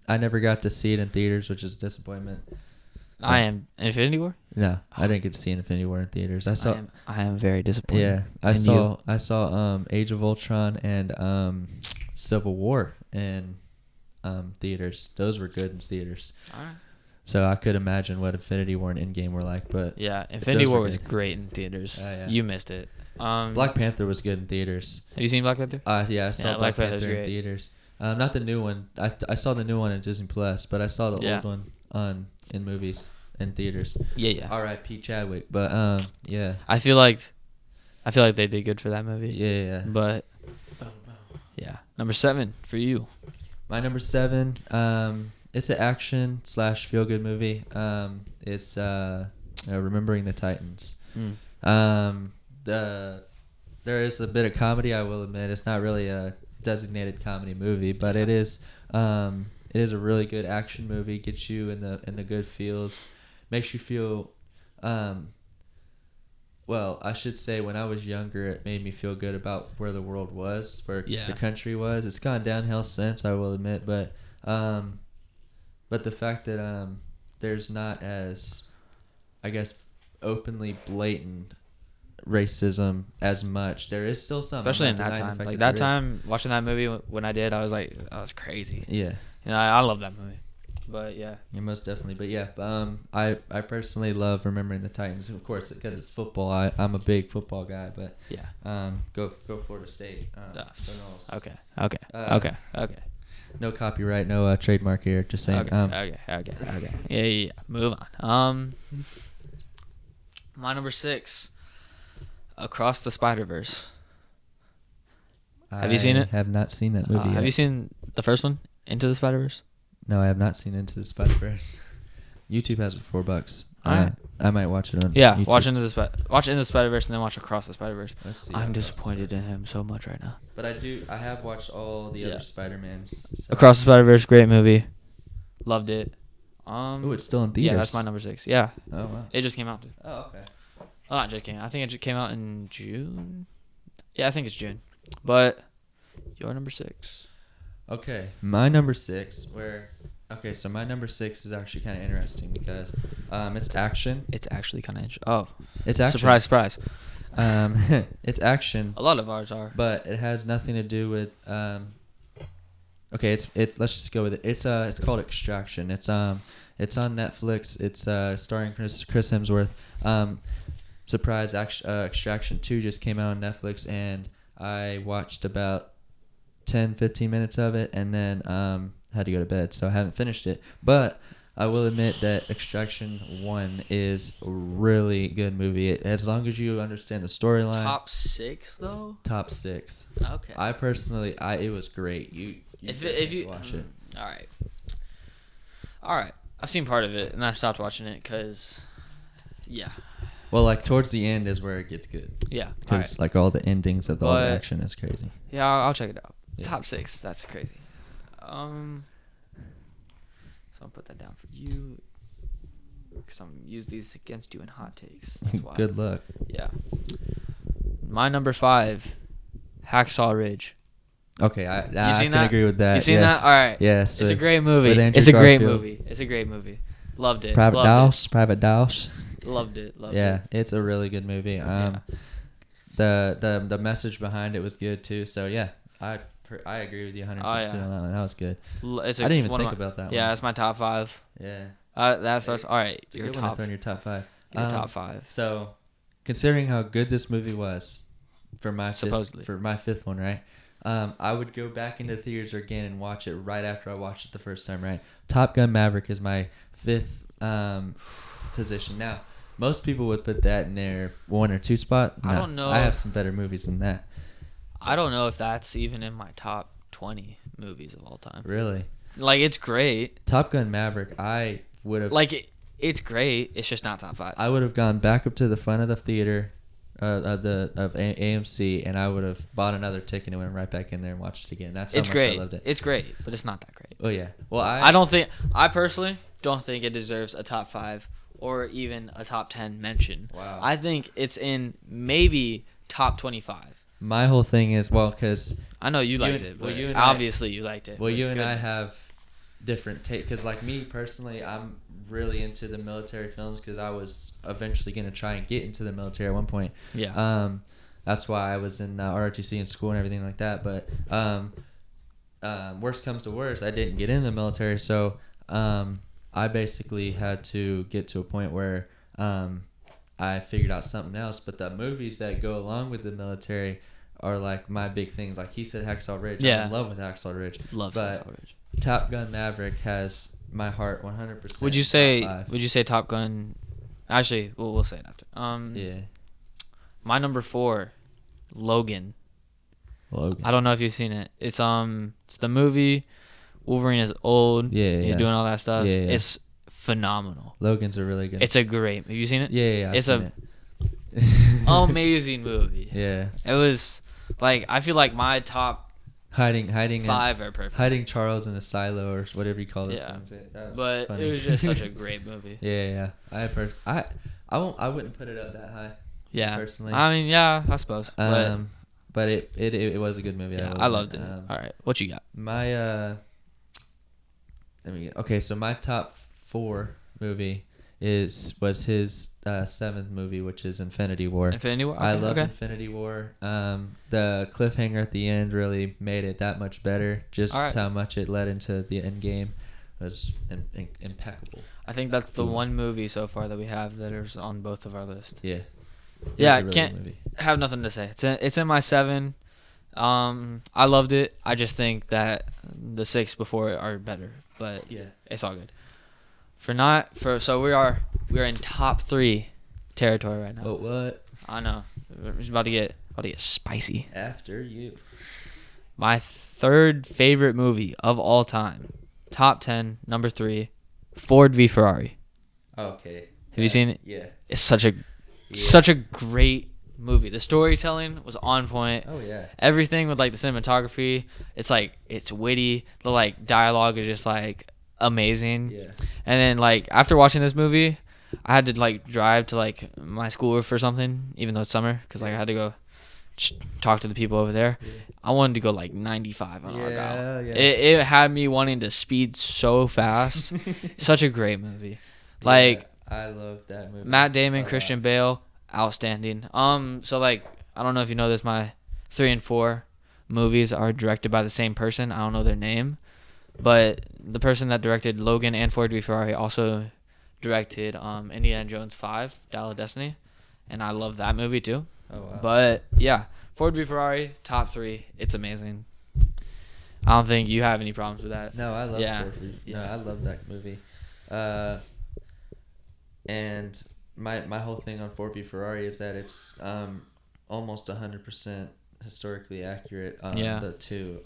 I never got to see it in theaters, which is a disappointment. I am Infinity War. No, I didn't get to see Infinity War in theaters. I am very disappointed. Yeah, I saw Age of Ultron and Civil War in theaters. Those were good in theaters. All right. So I could imagine what Infinity War and Endgame were like, but yeah, Infinity War was great in theaters. Yeah. You missed it. Black Panther was good in theaters. Have you seen Black Panther? Yeah, I saw Black Panther in theaters. Not the new one. I saw the new one in Disney Plus, but I saw the old one in movies in theaters. Yeah. R.I.P. Chadwick, but yeah. I feel like they did good for that movie. Yeah. But yeah, number 7 for you. My number 7, it's an action / feel good movie. It's Remembering the Titans. There is a bit of comedy, I will admit. It's not really a designated comedy movie, but it is a really good action movie. Gets you in the good feels, makes you feel. Well, I should say when I was younger, it made me feel good about where the world was, where the country was. It's gone downhill since, I will admit, but the fact that there's not as, I guess, openly blatant racism as much. There is still some, especially in that time. Like that time, watching that movie when I did, I was like, "Oh, that's crazy." Yeah, I love that movie. But yeah, most definitely. But yeah, I personally love Remembering the Titans, of course, because it's football. I'm a big football guy, but yeah, go Florida State. Okay. No copyright, no trademark here. Just saying. Okay. Yeah. Move on. My number 6. Across the Spider-Verse. Have you seen it? I have not seen that movie yet. Have you seen the first one, Into the Spider-Verse? No, I have not seen Into the Spider-Verse. YouTube has it for $4. Alright. I might watch it on YouTube. watch Into the Spider-Verse and then watch Across the Spider-Verse. I'm disappointed in him so much right now. But I have watched all the other Spider-Mans. So. Across the Spider-Verse, great movie. Loved it. It's still in theaters. Yeah, that's my number 6. Yeah. Oh, wow. It just came out. Oh, okay. Well, not just came out. I think it just came out in June. Yeah, I think it's June. But your number 6. Okay, my number 6. So my number 6 is actually kind of interesting because it's action. It's actually kind of interesting. Oh, it's action. Surprise. It's action. A lot of ours are. But it has nothing to do with. Okay, let's just go with it. It's called Extraction. It's on Netflix. It's starring Chris Hemsworth. Surprise! Extraction 2 just came out on Netflix, and I watched about 10-15 minutes of it, and then had to go to bed, so I haven't finished it. But I will admit that Extraction 1 is a really good movie. As long as you understand the storyline. Top 6 though. Top 6. Okay. I personally, it was great. You if you watch it. All right. I've seen part of it, and I stopped watching it because, yeah. Well, like towards the end is where it gets good. Yeah. Because like all the endings of all the action is crazy. Yeah, I'll check it out. Yeah. Top 6. That's crazy. So I'll put that down for you because I'm gonna use these against you in hot takes. That's why. Good luck. Yeah. My number 5, Hacksaw Ridge. Okay, I can agree with that. You seen that? All right. Yes. It's a great movie. It's a great movie. Loved it. Private Douse. Loved it. Yeah, it's a really good movie. The message behind it was good too. So yeah, I agree with you 100% on that one. That was good. I didn't even think about that one. Yeah, that's my top 5. Yeah. That's all right. Your top. On your top 5. Your top 5. So, considering how good this movie was, for my supposedly for my fifth one, right? I would go back into theaters again and watch it right after I watched it the first time, right? Top Gun Maverick is my fifth position. Now, most people would put that in their 1 or 2 spot. No, I don't know. I have some better movies than that. I don't know if that's even in my top 20 movies of all time. Really? Like, it's great. Top Gun Maverick, I would have... Like, it's great. It's just not top 5. I would have gone back up to the front of the theater of AMC, and I would have bought another ticket and went right back in there and watched it again. That's how much great. I loved it. It's great, but it's not that great. Oh, yeah. Well, I personally don't think it deserves a top 5 or even a top 10 mention. Wow. I think it's in maybe top 25. My whole thing is, well, because... I know you liked it, but obviously you liked it. Well, you and I have different take, because like me personally, I'm really into the military films because I was eventually going to try and get into the military at one point. Yeah. That's why I was in ROTC in school and everything like that. But worst comes to worst, I didn't get in the military, so I basically had to get to a point where I figured out something else. But the movies that go along with the military are like my big things. Like he said, Hacksaw Ridge. Yeah. I'm in love with Hacksaw Ridge. Love Hacksaw Ridge. Top Gun Maverick has my heart 100%. Would you say Top Gun? Actually, we'll say it after. Yeah. My number 4, Logan. I don't know if you've seen it. It's the movie. Wolverine is old. Yeah. He's doing all that stuff. Yeah. It's phenomenal. Logan's a really good. It's a great. Have you seen it? Yeah. It's a amazing movie. Yeah. It was like, I feel like my top hiding 5 are perfect. Hiding Charles in a silo or whatever you call this. Yeah. Thing. But funny. it was just such a great movie. Yeah. I wouldn't put it up that high. Yeah. Personally. I mean, yeah, I suppose. But it was a good movie. Yeah, I loved it. All right, what you got? My okay, so my top 4 movie was his 7th movie, which is Infinity War. Infinity War. Okay, I loved Infinity War. The cliffhanger at the end really made it that much better. Just how much it led into the end game was impeccable. I think that's the one movie so far that we have that is on both of our lists. Yeah. Yeah, I can't have nothing to say. It's in my 7. I loved it. I just think that the 6 before it are better, but yeah, it's all good. So we are in top 3 territory right now. Oh, what? I know. It's about to get spicy. After you. My 3rd favorite movie of all time, top 10, number 3, Ford v Ferrari. Okay. Have you seen it? Yeah. It's such a great movie. The storytelling was on point. Oh yeah. Everything with like the cinematography, it's witty. The like dialogue is just like amazing. Yeah. And then like after watching this movie, I had to like drive to like my school for something, even though it's summer, because like I had to go just talk to the people over there. Yeah. I wanted to go like 95 on Argyle. Yeah. It had me wanting to speed so fast. Such a great movie. Like, I love that movie. Matt Damon, Christian Bale, outstanding. So like I don't know if you know this, my 3 and 4 movies are directed by the same person. I don't know their name, but the person that directed Logan and Ford v Ferrari also directed Indiana Jones 5, Dial of Destiny, and I love that movie too. Oh wow. But yeah, Ford v Ferrari, top 3. It's amazing. I don't think you have any problems with that. No, I love Ford v. Yeah. No, I love that movie. And my whole thing on Ford v Ferrari is that it's almost 100% historically accurate on the 2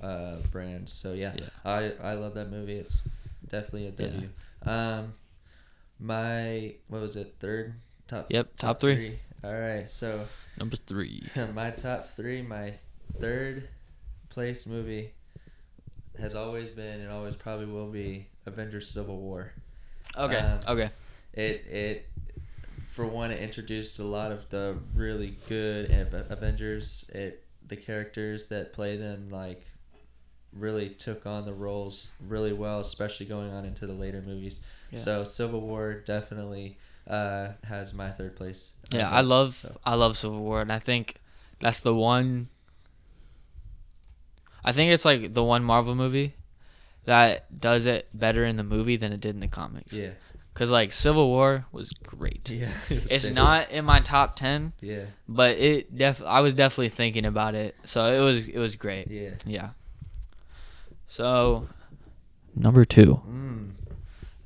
brands. So yeah. I love that movie. It's definitely a W. Yeah. My what was it? 3rd top 3. All right, so number 3. My top 3. My 3rd place movie has always been and always probably will be Avengers: Civil War. Okay. It for one, it introduced a lot of the really good Avengers. The characters that play them like really took on the roles really well, especially going on into the later movies. Yeah. So Civil War definitely has my 3rd place. Yeah, I love Civil War, and I think that's the one. I think it's like the one Marvel movie that does it better in the movie than it did in the comics. Yeah. Cause like Civil War was great. Yeah, It's not in my top 10. Yeah, but I was definitely thinking about it, so it was great. yeah. Yeah. So, number 2.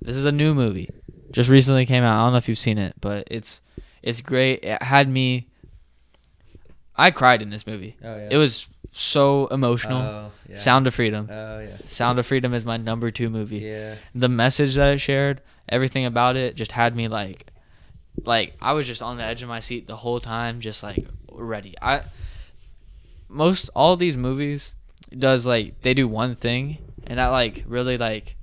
This is a new movie, just recently came out. I don't know if you've seen it, but it's great. It had me. I cried in this movie. Oh yeah. It was so emotional. Oh yeah. Sound of Freedom. Oh yeah. Sound of Freedom is my number 2 movie. Yeah. The message that it shared, everything about it, just had me like I was just on the edge of my seat the whole time, just like ready. All these movies does like they do one thing, and that like really like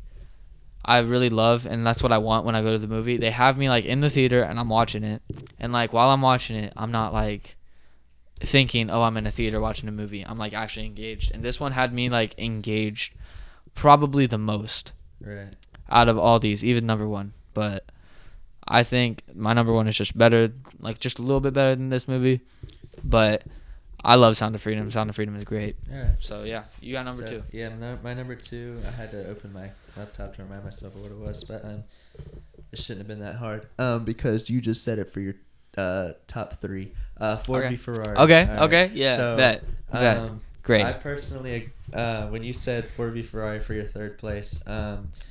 I really love, and that's what I want when I go to the movie. They have me like in the theater and I'm watching it, and like while I'm watching it, I'm not like thinking, oh, I'm in a theater watching a movie. I'm like actually engaged, and this one had me like engaged probably the most out of all these, even number 1. But I think my number 1 is just better, like just a little bit better than this movie. But I love Sound of Freedom. Sound of Freedom is great. All right. So yeah, you got number 2. Yeah, my number 2. I had to open my laptop to remind myself of what it was, but it shouldn't have been that hard. Because you just said it for your top 3. Ford v Ferrari. Okay. Right. Okay. Yeah. So, bet. Great. I personally, when you said Ford v Ferrari for your 3rd place,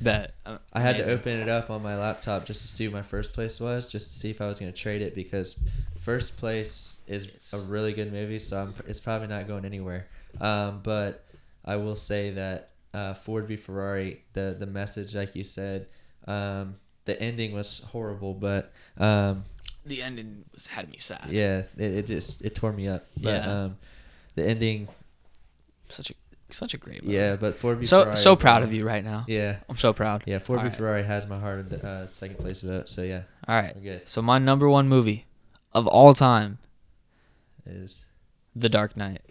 bet. I had to open it up on my laptop just to see what my 1st place was, just to see if I was going to trade it, because 1st place is a really good movie, so it's probably not going anywhere. But I will say that Ford v Ferrari, the message, like you said, the ending was horrible, but the ending had me sad. Yeah, it tore me up. But yeah. The ending, such a great movie. Yeah, but Ford v Ferrari. So proud of you right now. Yeah, I'm so proud. Yeah, Ford v Ferrari has my heart in the 2nd place vote. So yeah. All right. We're good. So my number 1 movie of all time is The Dark Knight.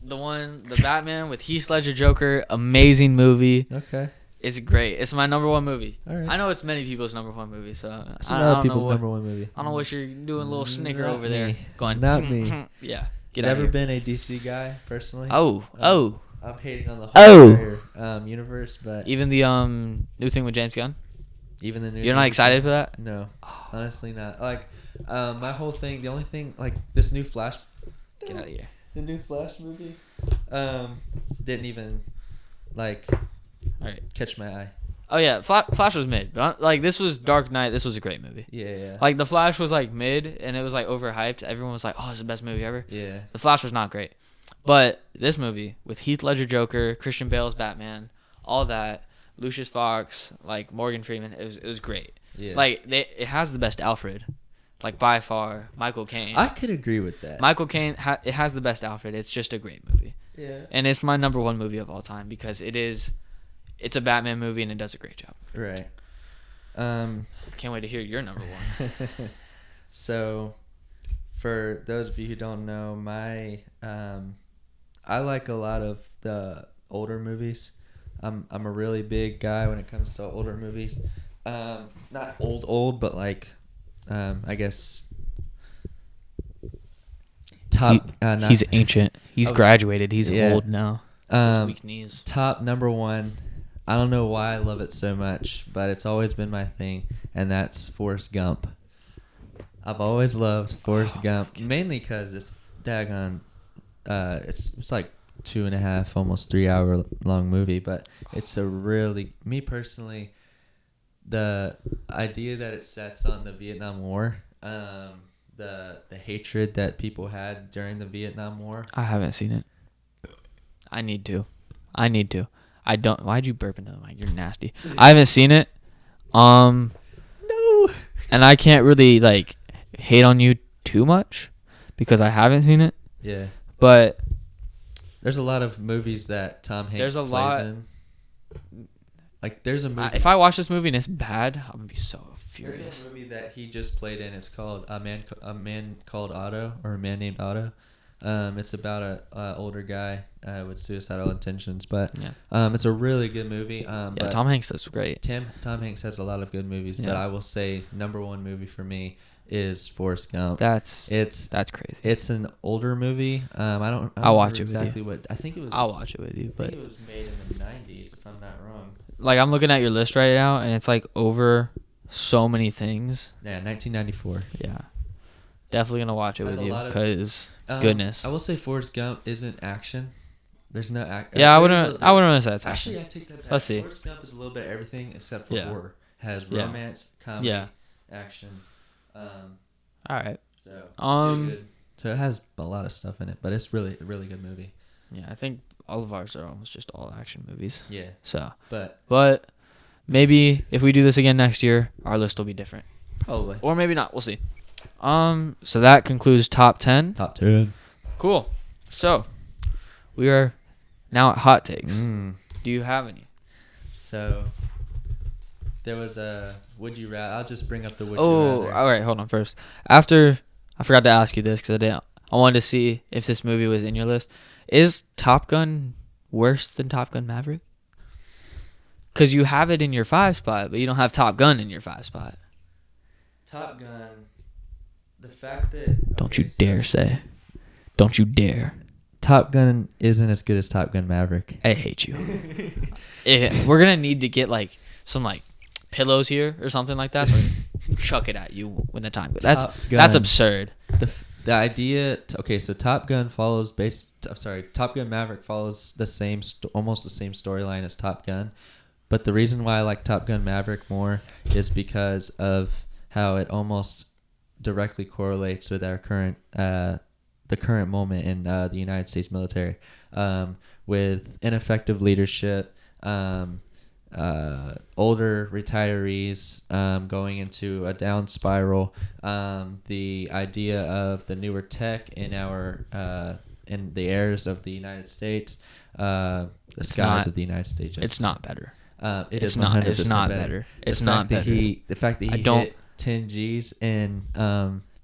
The Batman with Heath Ledger Joker, amazing movie. Okay. It's great. It's my number 1 movie. All right. I know it's many people's number 1 movie, so it's a lot of people's number 1 movie. I don't know what you're doing, a little snicker Not over me. there, going. Not me. Yeah. Get Never out of been a DC guy personally. Oh. I'm hating on the whole universe, but even the new thing with James Gunn. Even the new. You're not excited for that? No, honestly not. Like, my whole thing. The only thing, like this new Flash. Get out of here. The new Flash movie. Didn't even like. All right. Catch my eye. Oh yeah, Flash was mid, but like this was Dark Knight. This was a great movie. Yeah. Like the Flash was like mid, and it was like overhyped. Everyone was like, "Oh, it's the best movie ever." Yeah. The Flash was not great, but this movie with Heath Ledger Joker, Christian Bale's Batman, all that, Lucius Fox, like Morgan Freeman, it was great. Yeah. Like it has the best Alfred, like by far. Michael Caine. I could agree with that. Michael Caine it has the best Alfred. It's just a great movie. Yeah. And it's my number 1 movie of all time because it's a Batman movie and it does a great job. Right. Can't wait to hear your number 1. So, for those of you who don't know, I like a lot of the older movies. I'm a really big guy when it comes to older movies. Not old, but like, I guess. He's ancient. He's graduated. He's old now. Weak knees. Top number 1. I don't know why I love it so much, but it's always been my thing, and that's Forrest Gump. I've always loved Forrest Gump, mainly because it's daggone. It's like 2.5, almost 3 hour long movie, but it's a really, me personally, the idea that it sets on the Vietnam War, the hatred that people had during the Vietnam War. I haven't seen it. I need to. I don't. Why'd you burp into the mic? You're nasty. I haven't seen it. No. And I can't really like hate on you too much because I haven't seen it. Yeah. But there's a lot of movies that Tom Hanks plays in. Like there's a movie. If I watch this movie and it's bad, I'm gonna be so furious. There's a movie that he just played in. It's called A Man Called Otto, or A Man Named Otto. It's about a older guy with suicidal intentions, but it's a really good movie. But Tom Hanks is great. Tom Hanks has a lot of good movies, but I will say number 1 movie for me is Forrest Gump. That's crazy. It's an older movie. I'll watch it exactly with you. I think it was. I'll watch it with you, but it was made in the 90s, if I'm not wrong. like I'm looking at your list right now, and it's like over so many things. Yeah, 1994. Yeah, definitely gonna watch it Has with a you lot of- because goodness. I will say Forrest Gump isn't action. There's no act. Yeah, I wouldn't say it's Actually, action. I take that back. Let's see. Forrest Gump is a little bit of everything except for Yeah. horror. Has Yeah. romance, comedy, Yeah. action. All right. So Um, really good. So it has a lot of stuff in it, but it's really a really good movie. Yeah, I think all of ours are almost just all action movies. Yeah, So, but but maybe if we do this again next year, our list will be different, probably or maybe not. We'll see. So that concludes top 10. top 10. Cool. So we are now at hot takes. Mm. Do you have any? So there was a would you rather. I'll just bring up the would you Oh, rather. all right. Hold on first. After I forgot to ask you this because I didn't. I wanted to see if this movie was in your list. Is Top Gun worse than Top Gun Maverick? Because you have it in your 5 spot, but you don't have Top Gun in your 5 spot. Top Gun. The fact that Don't you dare say. Don't you dare. Top Gun isn't as good as Top Gun Maverick. I hate you. We're going to need to get like some like pillows here or something like that. So I can chuck it at you when the time goes. That's absurd. The idea. Okay, so Top Gun Top Gun Maverick follows the same, almost the same storyline as Top Gun, but the reason why I like Top Gun Maverick more is because of how it almost directly correlates with our current, the current moment in the United States military, with ineffective leadership. Older retirees going into a down spiral, the idea of the newer tech in our in the airs of the United States, the skies of the United States. It's not better. It's not. 100% It's not better. It's the not fact better. The fact that he hit 10 G's and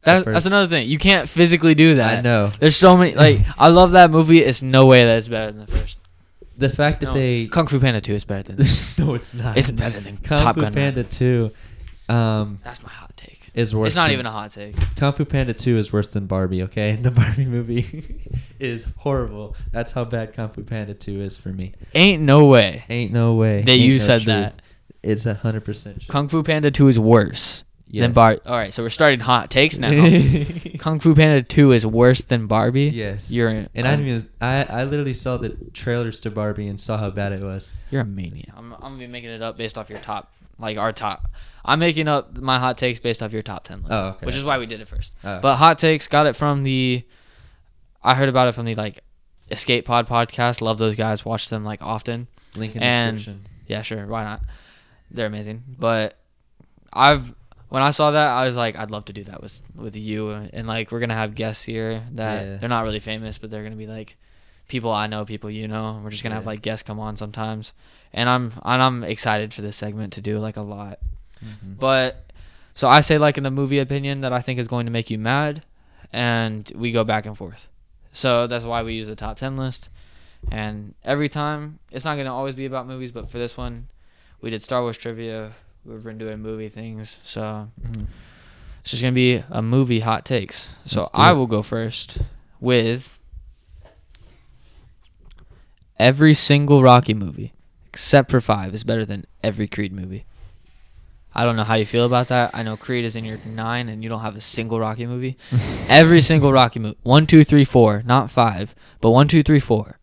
that's another thing. You can't physically do that. I know. There's so many. Like I love that movie. It's no way that it's better than the first. The fact that they Kung Fu Panda 2 is better than this. no, it's not. It's better than Kung Top Fu Gun. Panda 2. That's my hot take. Is worse. It's not than, even a hot take. Kung Fu Panda 2 is worse than Barbie. Okay, the Barbie movie is horrible. That's how bad Kung Fu Panda 2 is for me. Ain't no way Ain't no way that you said that. It's 100% true. Kung Fu Panda 2 is worse than Barbie. All right, so we're starting hot takes now. Kung Fu Panda 2 is worse than Barbie. Yes. I literally saw the trailers to Barbie and saw how bad it was. You're a maniac. I'm gonna be making it up based off your top, like our top. I'm making up my hot takes based off your top 10 list. Oh, okay. Which is why we did it first. Oh. But hot takes, got it from I heard about it from the like Escape Pod podcast. Love those guys. Watch them like often. Link in description. Yeah, sure. Why not? They're amazing. But when I saw that, I was like, I'd love to do that with you, and like we're gonna have guests here that they're not really famous, but they're gonna be like people I know, people you know. We're just gonna have like guests come on sometimes, and I'm excited for this segment to do like a lot. Mm-hmm. But so I say like in the movie opinion that I think is going to make you mad, and we go back and forth. So that's why we use the top 10 list, and every time it's not gonna always be about movies, but for this one, we did Star Wars trivia. We've been doing movie things, so it's just gonna be a movie hot takes. So I will go first with every single Rocky movie except for 5 is better than every Creed movie. I don't know how you feel about that. I know Creed is in your 9 and you don't have a single Rocky movie. Every single Rocky movie, 1, 2, 3, 4, not 5, but 1, 2, 3, 4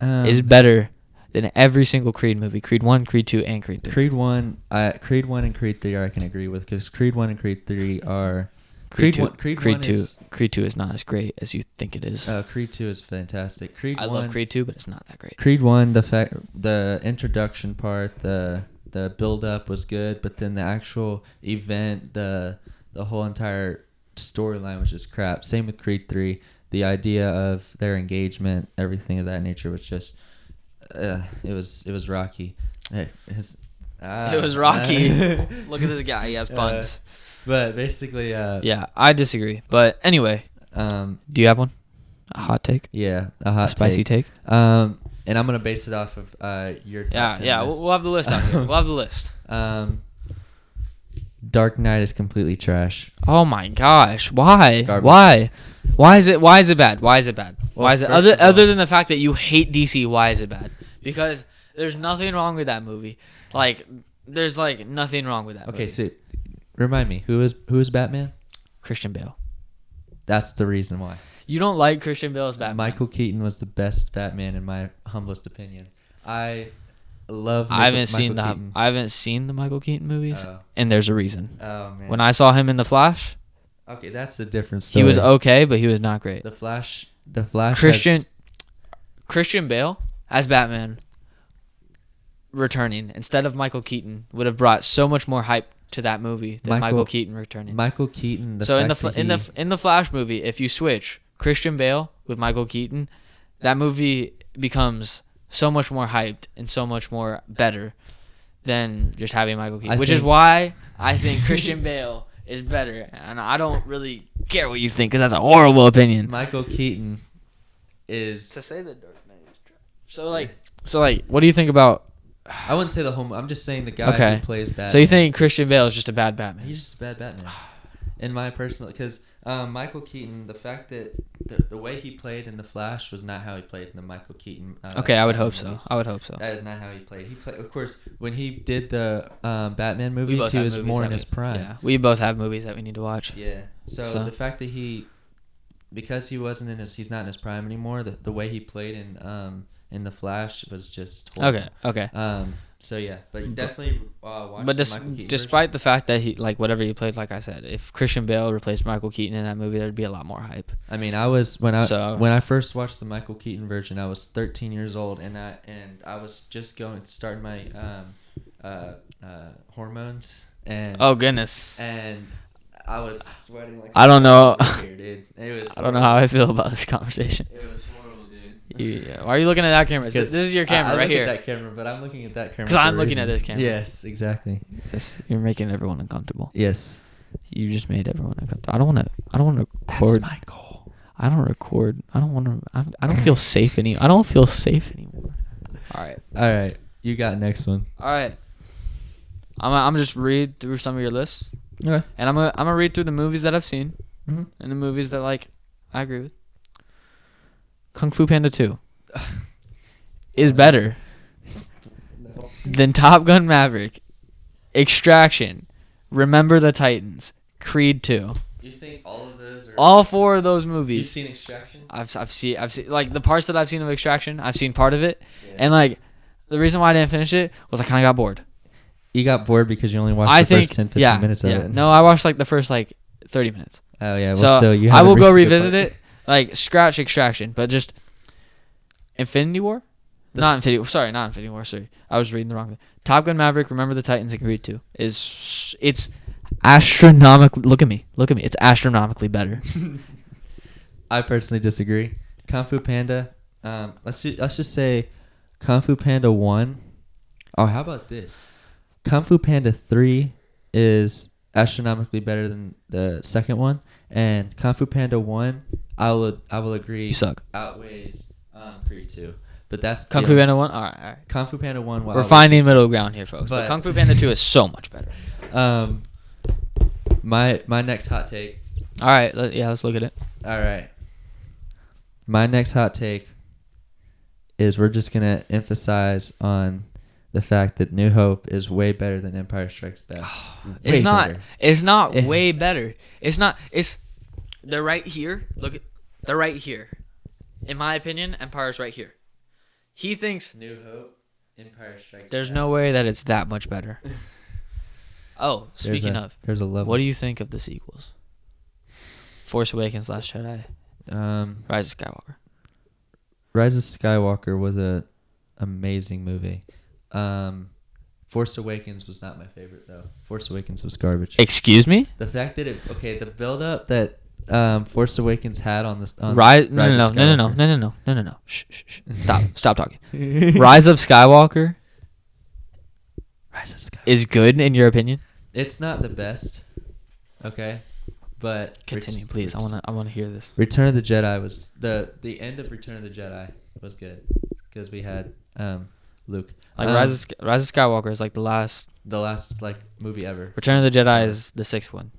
is better than every single Creed movie. Creed 1, Creed 2, and Creed 3. Creed 1 and Creed 3 I can agree with, because Creed 1 and Creed 3 are... Creed 2 is not as great as you think it is. Creed 2 is fantastic. I love Creed 2, but it's not that great. Creed 1, the introduction part, the build up was good, but then the actual event, the whole entire storyline was just crap. Same with Creed 3. The idea of their engagement, everything of that nature was just it was rocky. It was rocky. Look at this guy. He has puns. But basically, yeah, I disagree. But anyway, do you have one? A hot take? Yeah, a spicy take. And I'm gonna base it off of your top 10 list. We'll have the list out here. We'll have the list. Dark Knight is completely trash. Oh my gosh! Why? Garbage. Why? Why is it bad? Why is it bad? Well, why is it other than the fact that you hate DC? Why is it bad? Because There's nothing wrong with that movie. Like, there's like nothing wrong with that movie. Okay, so remind me, who is Batman? Christian Bale. That's the reason why. You don't like Christian Bale's Batman? Michael Keaton was the best Batman in my humblest opinion. I love. I haven't seen the Michael Keaton movies, Oh. and there's a reason. Oh man. When I saw him in The Flash, okay, that's a different story. he was okay, but he was not great. The Flash. Christian Bale as Batman returning instead of Michael Keaton would have brought so much more hype to that movie than Michael Keaton returning. Michael Keaton. In the Flash movie, if you switch Christian Bale with Michael Keaton, that movie becomes so much more hyped and so much more better than just having Michael Keaton, which is why I think Christian Bale is better. And I don't really care what you think because that's a horrible opinion. Michael Keaton is to say the Dark Knight is trash. So like, what do you think about? I wouldn't say the home. I'm just saying the guy who plays Batman. So you think Christian Bale is just a bad Batman? He's just a bad Batman. In my personal, because Michael Keaton, the fact that the way he played in The Flash was not how he played in the Michael Keaton. I would hope so. That is not how he played. Of course, when he did the Batman movies, he was more in his prime. Yeah, we both have movies that we need to watch. Yeah. So the fact that because he wasn't he's not in his prime anymore. The way he played in The Flash was just horrible. Okay. So yeah, but definitely watch. But the Michael Keaton despite the fact that he whatever he played, like I said, if Christian Bale replaced Michael Keaton in that movie, there'd be a lot more hype. I mean, when I first watched the Michael Keaton version, I was 13 years old, and I was just starting my hormones, and oh goodness, and I was sweating like I don't know. Here, dude. It was. I don't know how I feel about this conversation. It was horrible, dude. Why are you looking at that camera? This is your camera right here. I look at that camera, but I'm looking at that camera. Because I'm looking at this camera. Yes, exactly. You're making everyone uncomfortable. Yes. You just made everyone uncomfortable. I don't want to record. That's my goal. I don't record. I don't want to. I don't feel safe anymore. I don't feel safe anymore. All right. You got next one. All right. I'm just read through some of your lists. Okay. And I'm gonna read through the movies that I've seen, mm-hmm. and the movies that I agree with. Kung Fu Panda 2 is better than Top Gun Maverick, Extraction, Remember the Titans, Creed 2. You think all of those are... All four of those movies. You've seen Extraction? I've seen like the parts that I've seen of Extraction. I've seen part of it, and like the reason why I didn't finish it was I kind of got bored. You got bored because you only watched the first 10, 15 minutes of it. No, I watched like the first 30 minutes. Oh yeah, well so still you I will go revisit it. Like scratch Extraction, but just Infinity War? Not Infinity War, sorry. I was reading the wrong thing. Top Gun Maverick, Remember the Titans, and Creed 2 it's astronomically look at me. It's astronomically better. I personally disagree. Kung Fu Panda, let's just say Kung Fu Panda 1. Oh, how about this? Kung Fu Panda 3 is astronomically better than the second one, and Kung Fu Panda 1, I will agree. You suck. Outweighs Creed 2, but that's Kung Fu Panda 1. All right. Kung Fu Panda 1. We're finding middle ground here, folks. But Kung Fu Panda 2 is so much better. My next hot take. All right. Let's look at it. All right. My next hot take is we're just gonna emphasize on the fact that New Hope is way better than Empire Strikes Back. It's not. Better. It's not way better. It's not. They're right here. They're right here. In my opinion, Empire's right here. He thinks New Hope, Empire Strikes there's Back. No way that it's that much better. Oh, speaking of, there's a level. What do you think of the sequels? Force Awakens, Last Jedi, Rise of Skywalker. Rise of Skywalker was a amazing movie. Force Awakens was not my favorite though. Force Awakens was garbage. Excuse me? The fact that the build up that Force Awakens had on this Rise No. Shh. Stop talking. Rise of Skywalker is good in your opinion? It's not the best. Okay. But continue, please. I want to hear this. Return of the Jedi was the end of Return of the Jedi was good because we had Luke. Like Rise of Skywalker is like the last like movie ever. Return of the Jedi is the sixth one.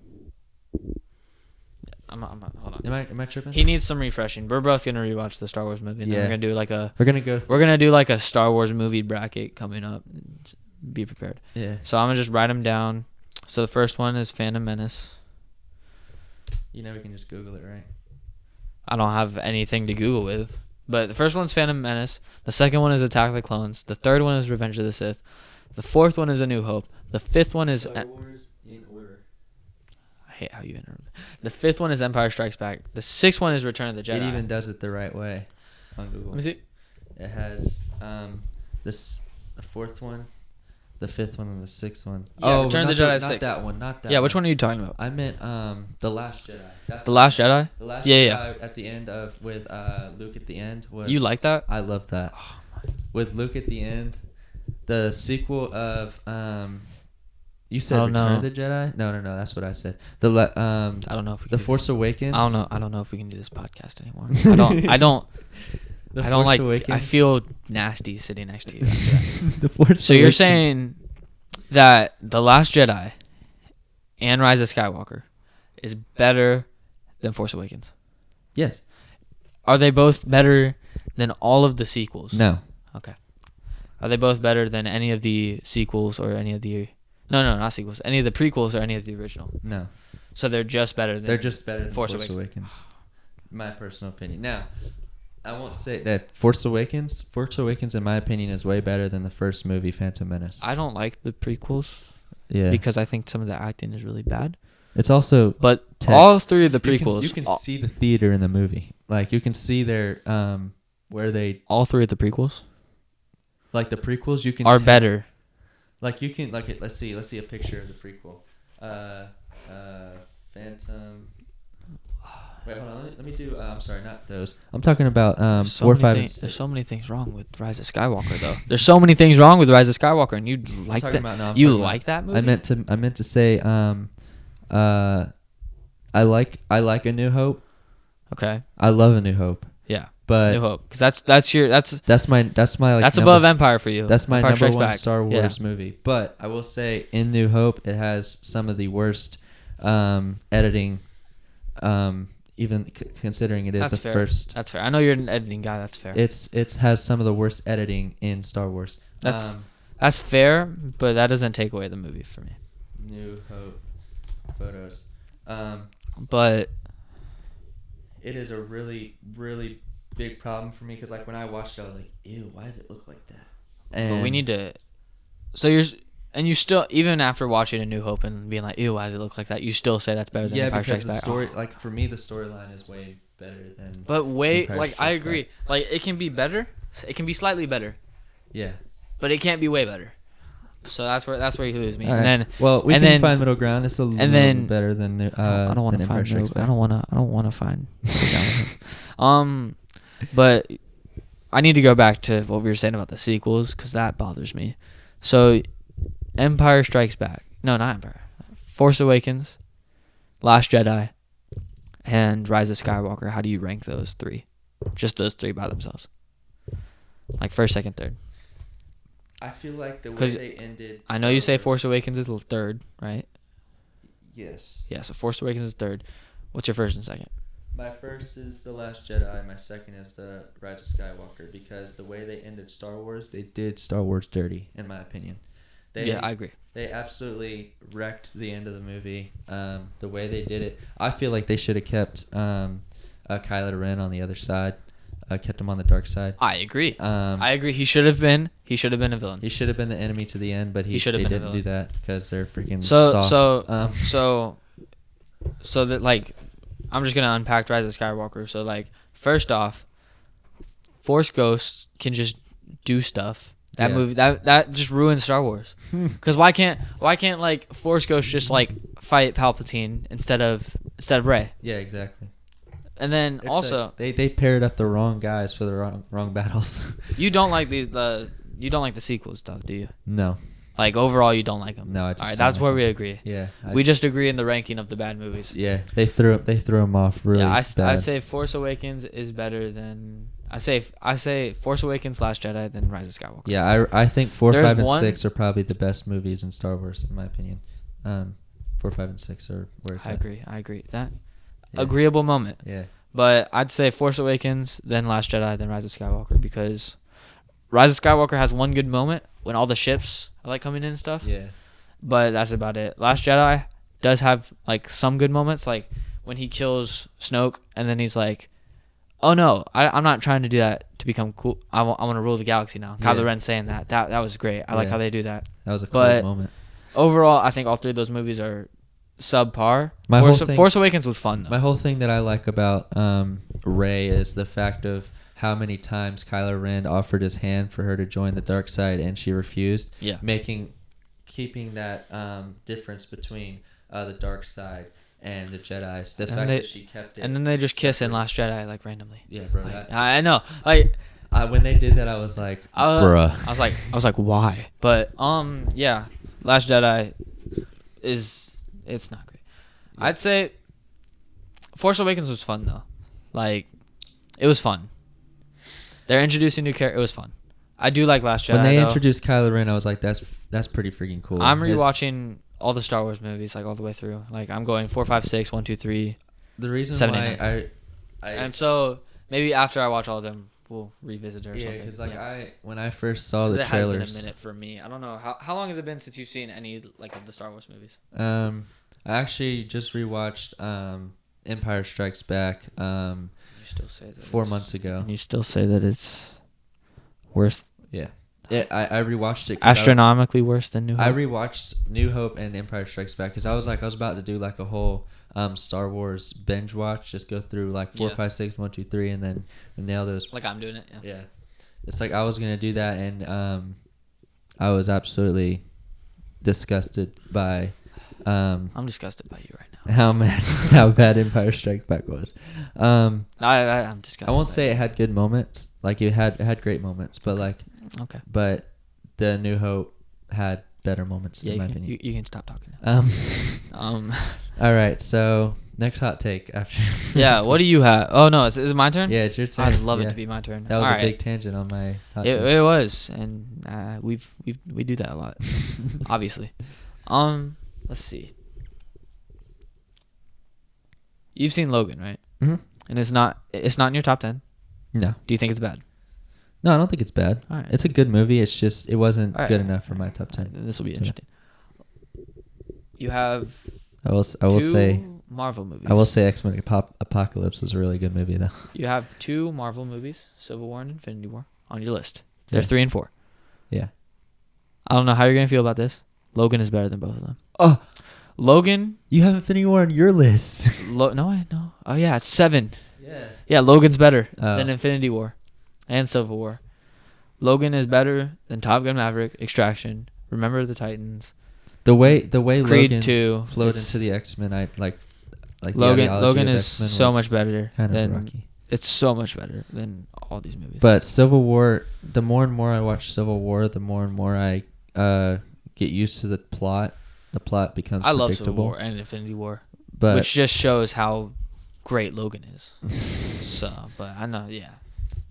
I'm Hold on. Am I tripping? He needs some refreshing. We're both gonna rewatch the Star Wars movie. And then we're gonna do like a Star Wars movie bracket coming up. Be prepared. Yeah. So I'm gonna just write them down. So the first one is Phantom Menace. You know we can just Google it, right? I don't have anything to Google with. But the first one's Phantom Menace. The second one is Attack of the Clones. The third one is Revenge of the Sith. The fourth one is A New Hope. The fifth one is... Star Wars in order. I hate how you interrupt. The fifth one is Empire Strikes Back. The sixth one is Return of the Jedi. It even does it the right way on Google. Let me see. It has the fourth one, the fifth one, and the sixth one. Yeah, Return of the Jedi is not sixth. that one, not that Yeah, one. which one are you talking about? I meant The Last Jedi. That's The Last Jedi? The Last Yeah, Jedi at the end of with Luke at the end was. You like that? I love that. Oh, with Luke at the end, the sequel of you said Oh, Return no. of the Jedi? No, that's what I said. I don't know if we can The Force Awakens. I don't know if we can do this podcast anymore. I don't The I don't Force like Awakens. I feel nasty sitting next to you after that. The Force So you're Awakens. saying that The Last Jedi and Rise of Skywalker is better than Force Awakens? Yes. Are they both better than all of the sequels? No. Okay. Are they both better than any of the sequels or any of the... No, not sequels. Any of the prequels or any of the original? No. So they're just better than... They're just better than Force Force Awakens. Awakens. My personal opinion. Now, I won't say that Force Awakens, in my opinion, is way better than the first movie, Phantom Menace. I don't like the prequels Yeah. because I think some of the acting is really bad. It's also... But tech. all three of the prequels... You can see the theater in the movie. Like, you can see their... where they... All three of the prequels Like, the prequels, you can... are better. Like, you can... Like, let's see a picture of the prequel. Phantom... Wait, hold on. Let me do... I'm sorry, not those. I'm talking about 4, 5, and 6. There's so many things wrong with Rise of Skywalker, though. There's so many things wrong with Rise of Skywalker, and you like that. You like that movie? I meant to say I like A New Hope. Okay. I love A New Hope. Yeah. But New Hope, because that's my like that's above Empire for you. That's my Empire number Strikes one Back. Star Wars movie. But I will say, in New Hope, it has some of the worst editing. Even considering it is That's the fair. first. That's fair. I know you're an editing guy. That's fair. It has some of the worst editing in Star Wars. That's fair, but that doesn't take away the movie for me. New Hope photos. But it is a really, really big problem for me because, like, when I watched it, I was like, "Ew, why does it look like that?" But we need to. So you still, even after watching A New Hope and being like, "Ew, why does it look like that?" You still say that's better than Empire Strikes Back. Yeah, because the story, like, for me, the storyline is way better than. But Empire like, I Strikes agree. Back. Like, it can be better. It can be slightly better. Yeah. But it can't be way better. So that's where you lose me. All And right. then we can find middle ground. It's a little bit better than. I don't want to find Strikes Back. I don't want to find middle ground. But I need to go back to what we were saying about the sequels because that bothers me. So, Empire Strikes Back. No, not Empire. Force Awakens, Last Jedi, and Rise of Skywalker. How do you rank those three? Just those three by themselves. Like first, second, third. I feel like the way they ended. I know you say Force Awakens is the third, right? Yes. Yeah, so Force Awakens is third. What's your first and second? My first is The Last Jedi. My second is The Rise of Skywalker because the way they ended Star Wars, they did Star Wars dirty, in my opinion. Yeah, I agree. They absolutely wrecked the end of the movie. The way they did it, I feel like they should have kept Kylo Ren on the other side, kept him on the dark side. I agree. I agree. He should have been a villain. He should have been the enemy to the end, but they didn't do that because they're freaking soft. So that, like, I'm just gonna unpack Rise of Skywalker. So, like, first off, Force Ghosts can just do stuff. That movie that just ruins Star Wars. Because why can't like Force Ghosts just like fight Palpatine instead of Rey? Yeah, exactly. And then It's also like they paired up the wrong guys for the wrong battles. you don't like you don't like the sequels, though, do you? No. Like, overall, you don't like them. No, I just all right. don't That's like where them. we agree. Yeah. We just agree in the ranking of the bad movies. Yeah, they threw them off really. Yeah, bad. I'd say Force Awakens is better than I say Force Awakens, Last Jedi, then Rise of Skywalker. Yeah, I think 4, There's 5, and one- 6 are probably the best movies in Star Wars, in my opinion. 4, 5, and 6 are where it's I at. agree. That agreeable moment. Yeah. But I'd say Force Awakens, then Last Jedi, then Rise of Skywalker, because Rise of Skywalker has one good moment when all the ships are like coming in and stuff. Yeah. But that's about it. Last Jedi does have like some good moments, like when he kills Snoke and then he's like, "Oh no, I'm not trying to do that to become cool. I want to rule the galaxy now." Kylo Ren saying that was great. I like how they do that. That was a cool moment. Overall, I think all three of those movies are subpar. Force Awakens was fun though. My whole thing that I like about Rey is the fact of how many times Kylo Ren offered his hand for her to join the dark side and she refused. Yeah. Keeping that difference between the dark side and the Jedi. The fact that she kept it. And then they just kiss in Last Jedi like randomly. Yeah, bro. Like, I know. Like when they did that, I was like, bruh. I was like, why? But yeah, Last Jedi it's not great. Yeah. I'd say Force Awakens was fun though. Like, it was fun. They're introducing new characters. It was fun. I do like Last Jedi. When they introduced Kylo Ren, I was like, that's pretty freaking cool. I'm rewatching all the Star Wars movies like all the way through. Like I'm going 4, 5, 6, 1, 2, 3. The reason 7, why I and so maybe after I watch all of them, we'll revisit it or something. Because when I first saw the trailers, it has been a minute for me. I don't know how long has it been since you've seen any like of the Star Wars movies. I actually just rewatched Empire Strikes Back. You still say that 4 months ago. And you still say that it's worse. Yeah. Yeah, I rewatched it. Astronomically worse than New Hope. I rewatched New Hope and Empire Strikes Back because I was about to do like a whole Star Wars binge watch. Just go through like 4, 5, 6, 1, 2, 3, and then nail those. Like I'm doing it. Yeah. It's like I was gonna do that, and I was absolutely disgusted by. I'm disgusted by you right now. How bad Empire Strikes Back was. I'm disgusted. I won't say it had good moments. Like it had great moments, but okay. But the New Hope had better moments in my opinion. You can stop talking now. All right. So next hot take after. Yeah. What do you have? Oh no, is it my turn? Yeah, it's your turn. I'd love it to be my turn. That was a big tangent on my hot take. It was, and we do that a lot, obviously. Let's see. You've seen Logan, right? Mm-hmm. And it's not in your top 10. No. Do you think it's bad? No, I don't think it's bad. All right. It's a good movie. It's just it wasn't good enough for my top 10. This will be interesting. You have. I will say Marvel movies. I will say X-Men Apocalypse was a really good movie though. You have 2 Marvel movies, Civil War and Infinity War, on your list. There's 3 and 4. Yeah. I don't know how you're gonna feel about this. Logan is better than both of them. Oh, Logan. You have Infinity War on your list. No, I know. Oh yeah, it's 7. Yeah. Yeah, Logan's better than Infinity War, and Civil War. Logan is better than Top Gun: Maverick, Extraction, Remember the Titans. The way Creed Logan 2 flowed into the X-Men, I like Logan is so much better kind than of rocky. It's so much better than all these movies. But Civil War, the more and more I watch Civil War, the more and more I get used to the plot. The plot becomes predictable. I love Civil War and Infinity War, but which just shows how great Logan is. So, but I know, yeah.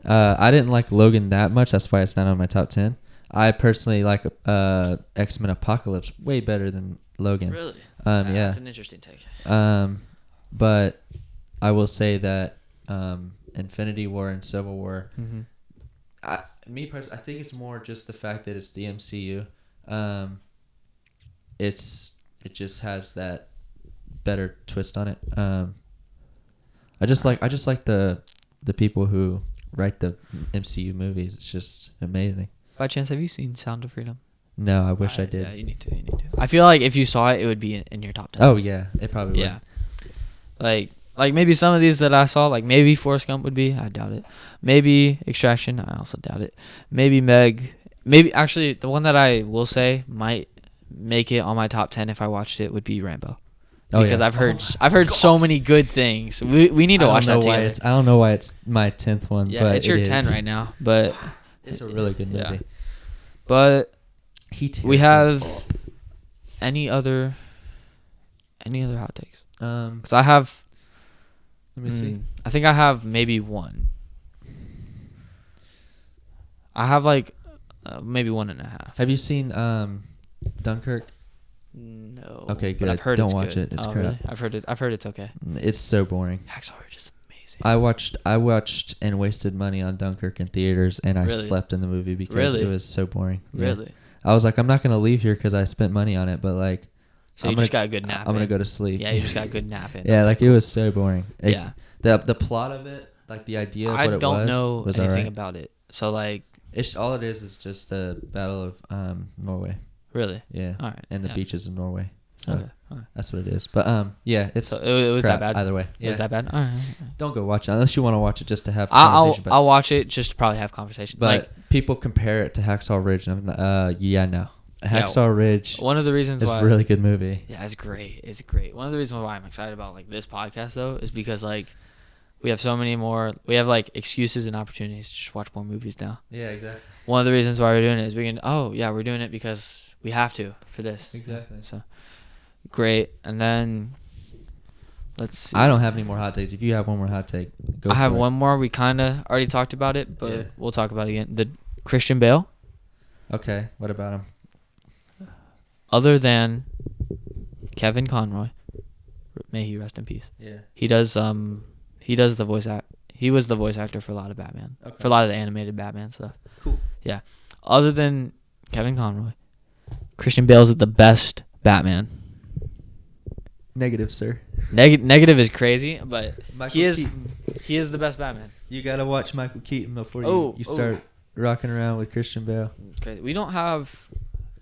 I didn't like Logan that much. That's why it's not on my top 10. I personally like X-Men Apocalypse way better than Logan. Really? Yeah. That's an interesting take. But I will say that Infinity War and Civil War. Mm-hmm. Me personally, I think it's more just the fact that it's the MCU. It just has that better twist on it. I just like the people who write the MCU movies. It's just amazing. By chance, have you seen Sound of Freedom? No, I wish I did. Yeah, you need to. I feel like if you saw it, it would be in your top 10. Oh list. yeah, it probably would. Yeah. Like maybe some of these that I saw, like maybe Forrest Gump would be. I doubt it. Maybe Extraction. I also doubt it. Maybe Meg. Maybe actually the one that I will say might make it on my top 10 if I watched it would be Rambo. Because I've heard so many good things. We need to watch that together. I don't know why it's my 10th one. Yeah, but it's your 10 right now, but it's a really good movie. Yeah. But we have any other hot takes? Because I have. Let me see. I think I have maybe one. I have like maybe 1.5. Have you seen Dunkirk? No. Okay, but good. I've heard Don't it's watch good. it. It's oh, crap. Really? I've heard it's okay. It's so boring. Hacksaw Ridge is amazing. I watched and wasted money on Dunkirk in theaters, and I Really? slept in the movie because Really? it was so boring. Yeah. Really? I was like, I'm not gonna leave here because I spent money on it, but like, So you just got a good nap. I'm gonna go to sleep. Yeah, you just got a good nap in. Yeah, Okay, like cool. it was so boring. Yeah. The plot of it, like the idea of what it was. I don't know was anything alright. about it. So like. It's all it is just a battle of Norway. Really? Yeah. All right. And the yeah. beaches of Norway. So Okay. All right. that's what it is. But yeah, it's So it was crap that bad. either way. It was that bad. All right. Don't go watch it unless you want to watch it just to have I'll conversation. I'll watch it just to probably have conversation. But Like people compare it to Hacksaw Ridge, and I'm no. Hacksaw Ridge one of the reasons is why a really good movie. Yeah, it's great. It's great. One of the reasons why I'm excited about like this podcast though is because like we have so many more. We have like excuses and opportunities to just watch more movies now. Yeah, exactly. One of the reasons why we're doing it is we're doing it because we have to for this. Exactly. So great. And then let's see. I don't have any more hot takes. If you have one more hot take, go I for have it. one more. We kind of already talked about it, but Yeah. we'll talk about it again. The Christian Bale, Okay, what about him? other than Kevin Conroy, may he rest in peace. Yeah. He does the voice act. He was the voice actor for a lot of Batman. Okay. For a lot of the animated Batman stuff. Cool. Yeah. Other than Kevin Conroy, Christian Bale's the best Batman. Negative, sir. Negative is crazy, but Michael he is Keaton. he is the best Batman. You gotta watch Michael Keaton before you Oh, start rocking around with Christian Bale. It's crazy. We don't have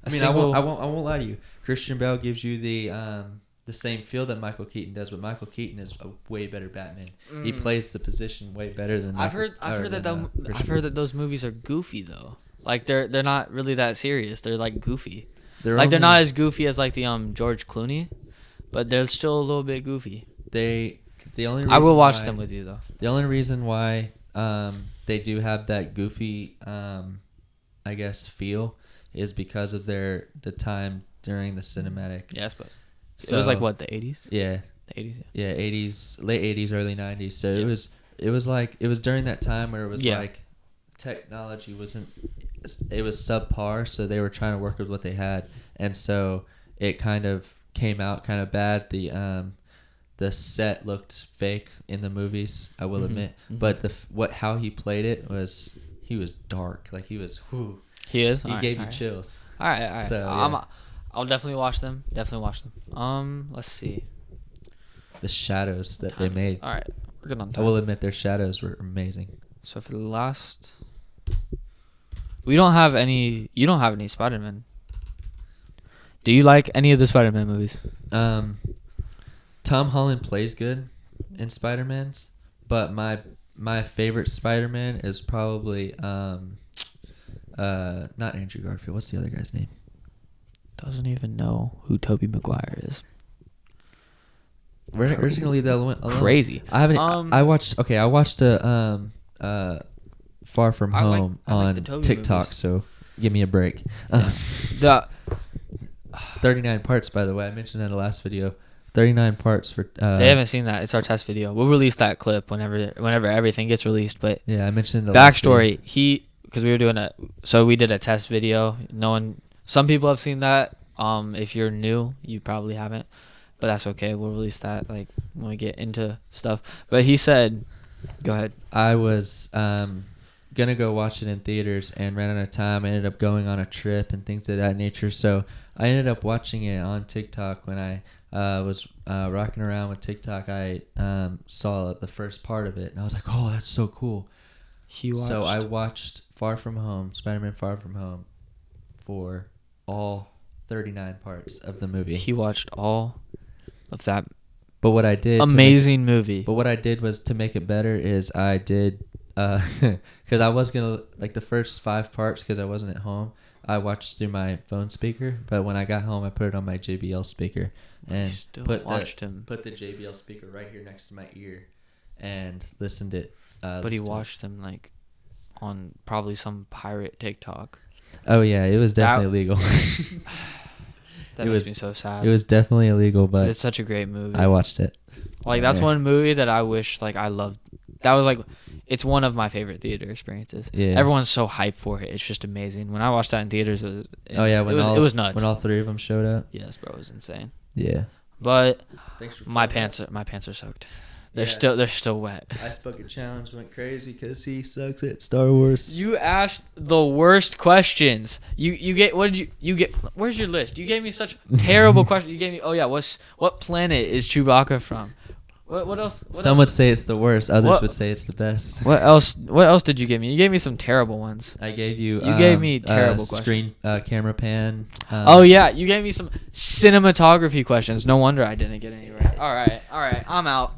a I mean, single, I won't lie to you. Christian Bale gives you the same feel that Michael Keaton does, but Michael Keaton is a way better Batman. He plays the position way better than. I've heard that those movies are goofy though. Like they're not really that serious. They're like goofy. They're not as goofy as like the George Clooney, but they're still a little bit goofy. The only reason I will watch them with you though. The only reason why they do have that goofy I guess feel is because of the time during the cinematic. Yeah, I suppose. So, it was like what, the 80s? Yeah. The 80s. Yeah, 80s, late 80s, early 90s. So it was during that time where it was like technology wasn't, it was subpar, so they were trying to work with what they had, and so it kind of came out kind of bad. The set looked fake in the movies, I will admit, but how he played it was, he was dark, like he was. Whew, he is. He gave you chills. All right. So yeah. I'll definitely watch them. Let's see. The shadows that they made. All right, we're good on I time. will admit their shadows were amazing. So for the last, we don't have any. You don't have any Spider-Man. Do you like any of the Spider-Man movies? Tom Holland plays good in Spider-Man's, but my favorite Spider-Man is probably not Andrew Garfield. What's the other guy's name? Doesn't even know who Tobey Maguire is. We're just gonna leave that alone. Crazy. I haven't. I watched Far From Home on TikTok. Movies. So give me a break. The 39 parts, by the way. I mentioned that in the last video. 39 parts for. They haven't seen that. It's our test video. We'll release that clip whenever everything gets released. But yeah, I mentioned the backstory. Because we were doing we did a test video. Some people have seen that. If you're new, you probably haven't, but that's okay. We'll release that like when we get into stuff. But he said, "Go ahead." I was gonna go watch it in theaters and ran out of time. I ended up going on a trip and things of that nature. So I ended up watching it on TikTok. When I was rocking around with TikTok, I saw the first part of it, and I was like, "Oh, that's so cool." So I watched Spider-Man Far From Home, for all 39 parts of the movie. He watched all of that. But what I did amazing movie. But what I did was, to make it better, is I did because I was gonna like the first 5 parts because I wasn't at home. I watched through my phone speaker, but when I got home, I put it on my JBL speaker and put the JBL speaker right here next to my ear and listened it. But he watched them like on probably some pirate TikTok. Oh yeah, it was definitely illegal. That makes me so sad. It was definitely illegal, but it's such a great movie. I watched it. Like that's one movie that I wish like I loved. That was like it's one of my favorite theater experiences. Yeah. Everyone's so hyped for it. It's just amazing. When I watched that in theaters, it was nuts. When all three of them showed up. Yes, bro, it was insane. Yeah. But Thanks for my pants are soaked. They're still wet. Ice Bucket Challenge went crazy because he sucks at Star Wars. You asked the worst questions. You get what did you get? Where's your list? You gave me such terrible questions. You gave me what planet is Chewbacca from? What else? Some would say it's the worst. Others would say it's the best. What else? What else did you give me? You gave me some terrible ones. I gave you. You gave me terrible questions. Camera pan. Oh yeah, you gave me some cinematography questions. No wonder I didn't get any right. All right, I'm out.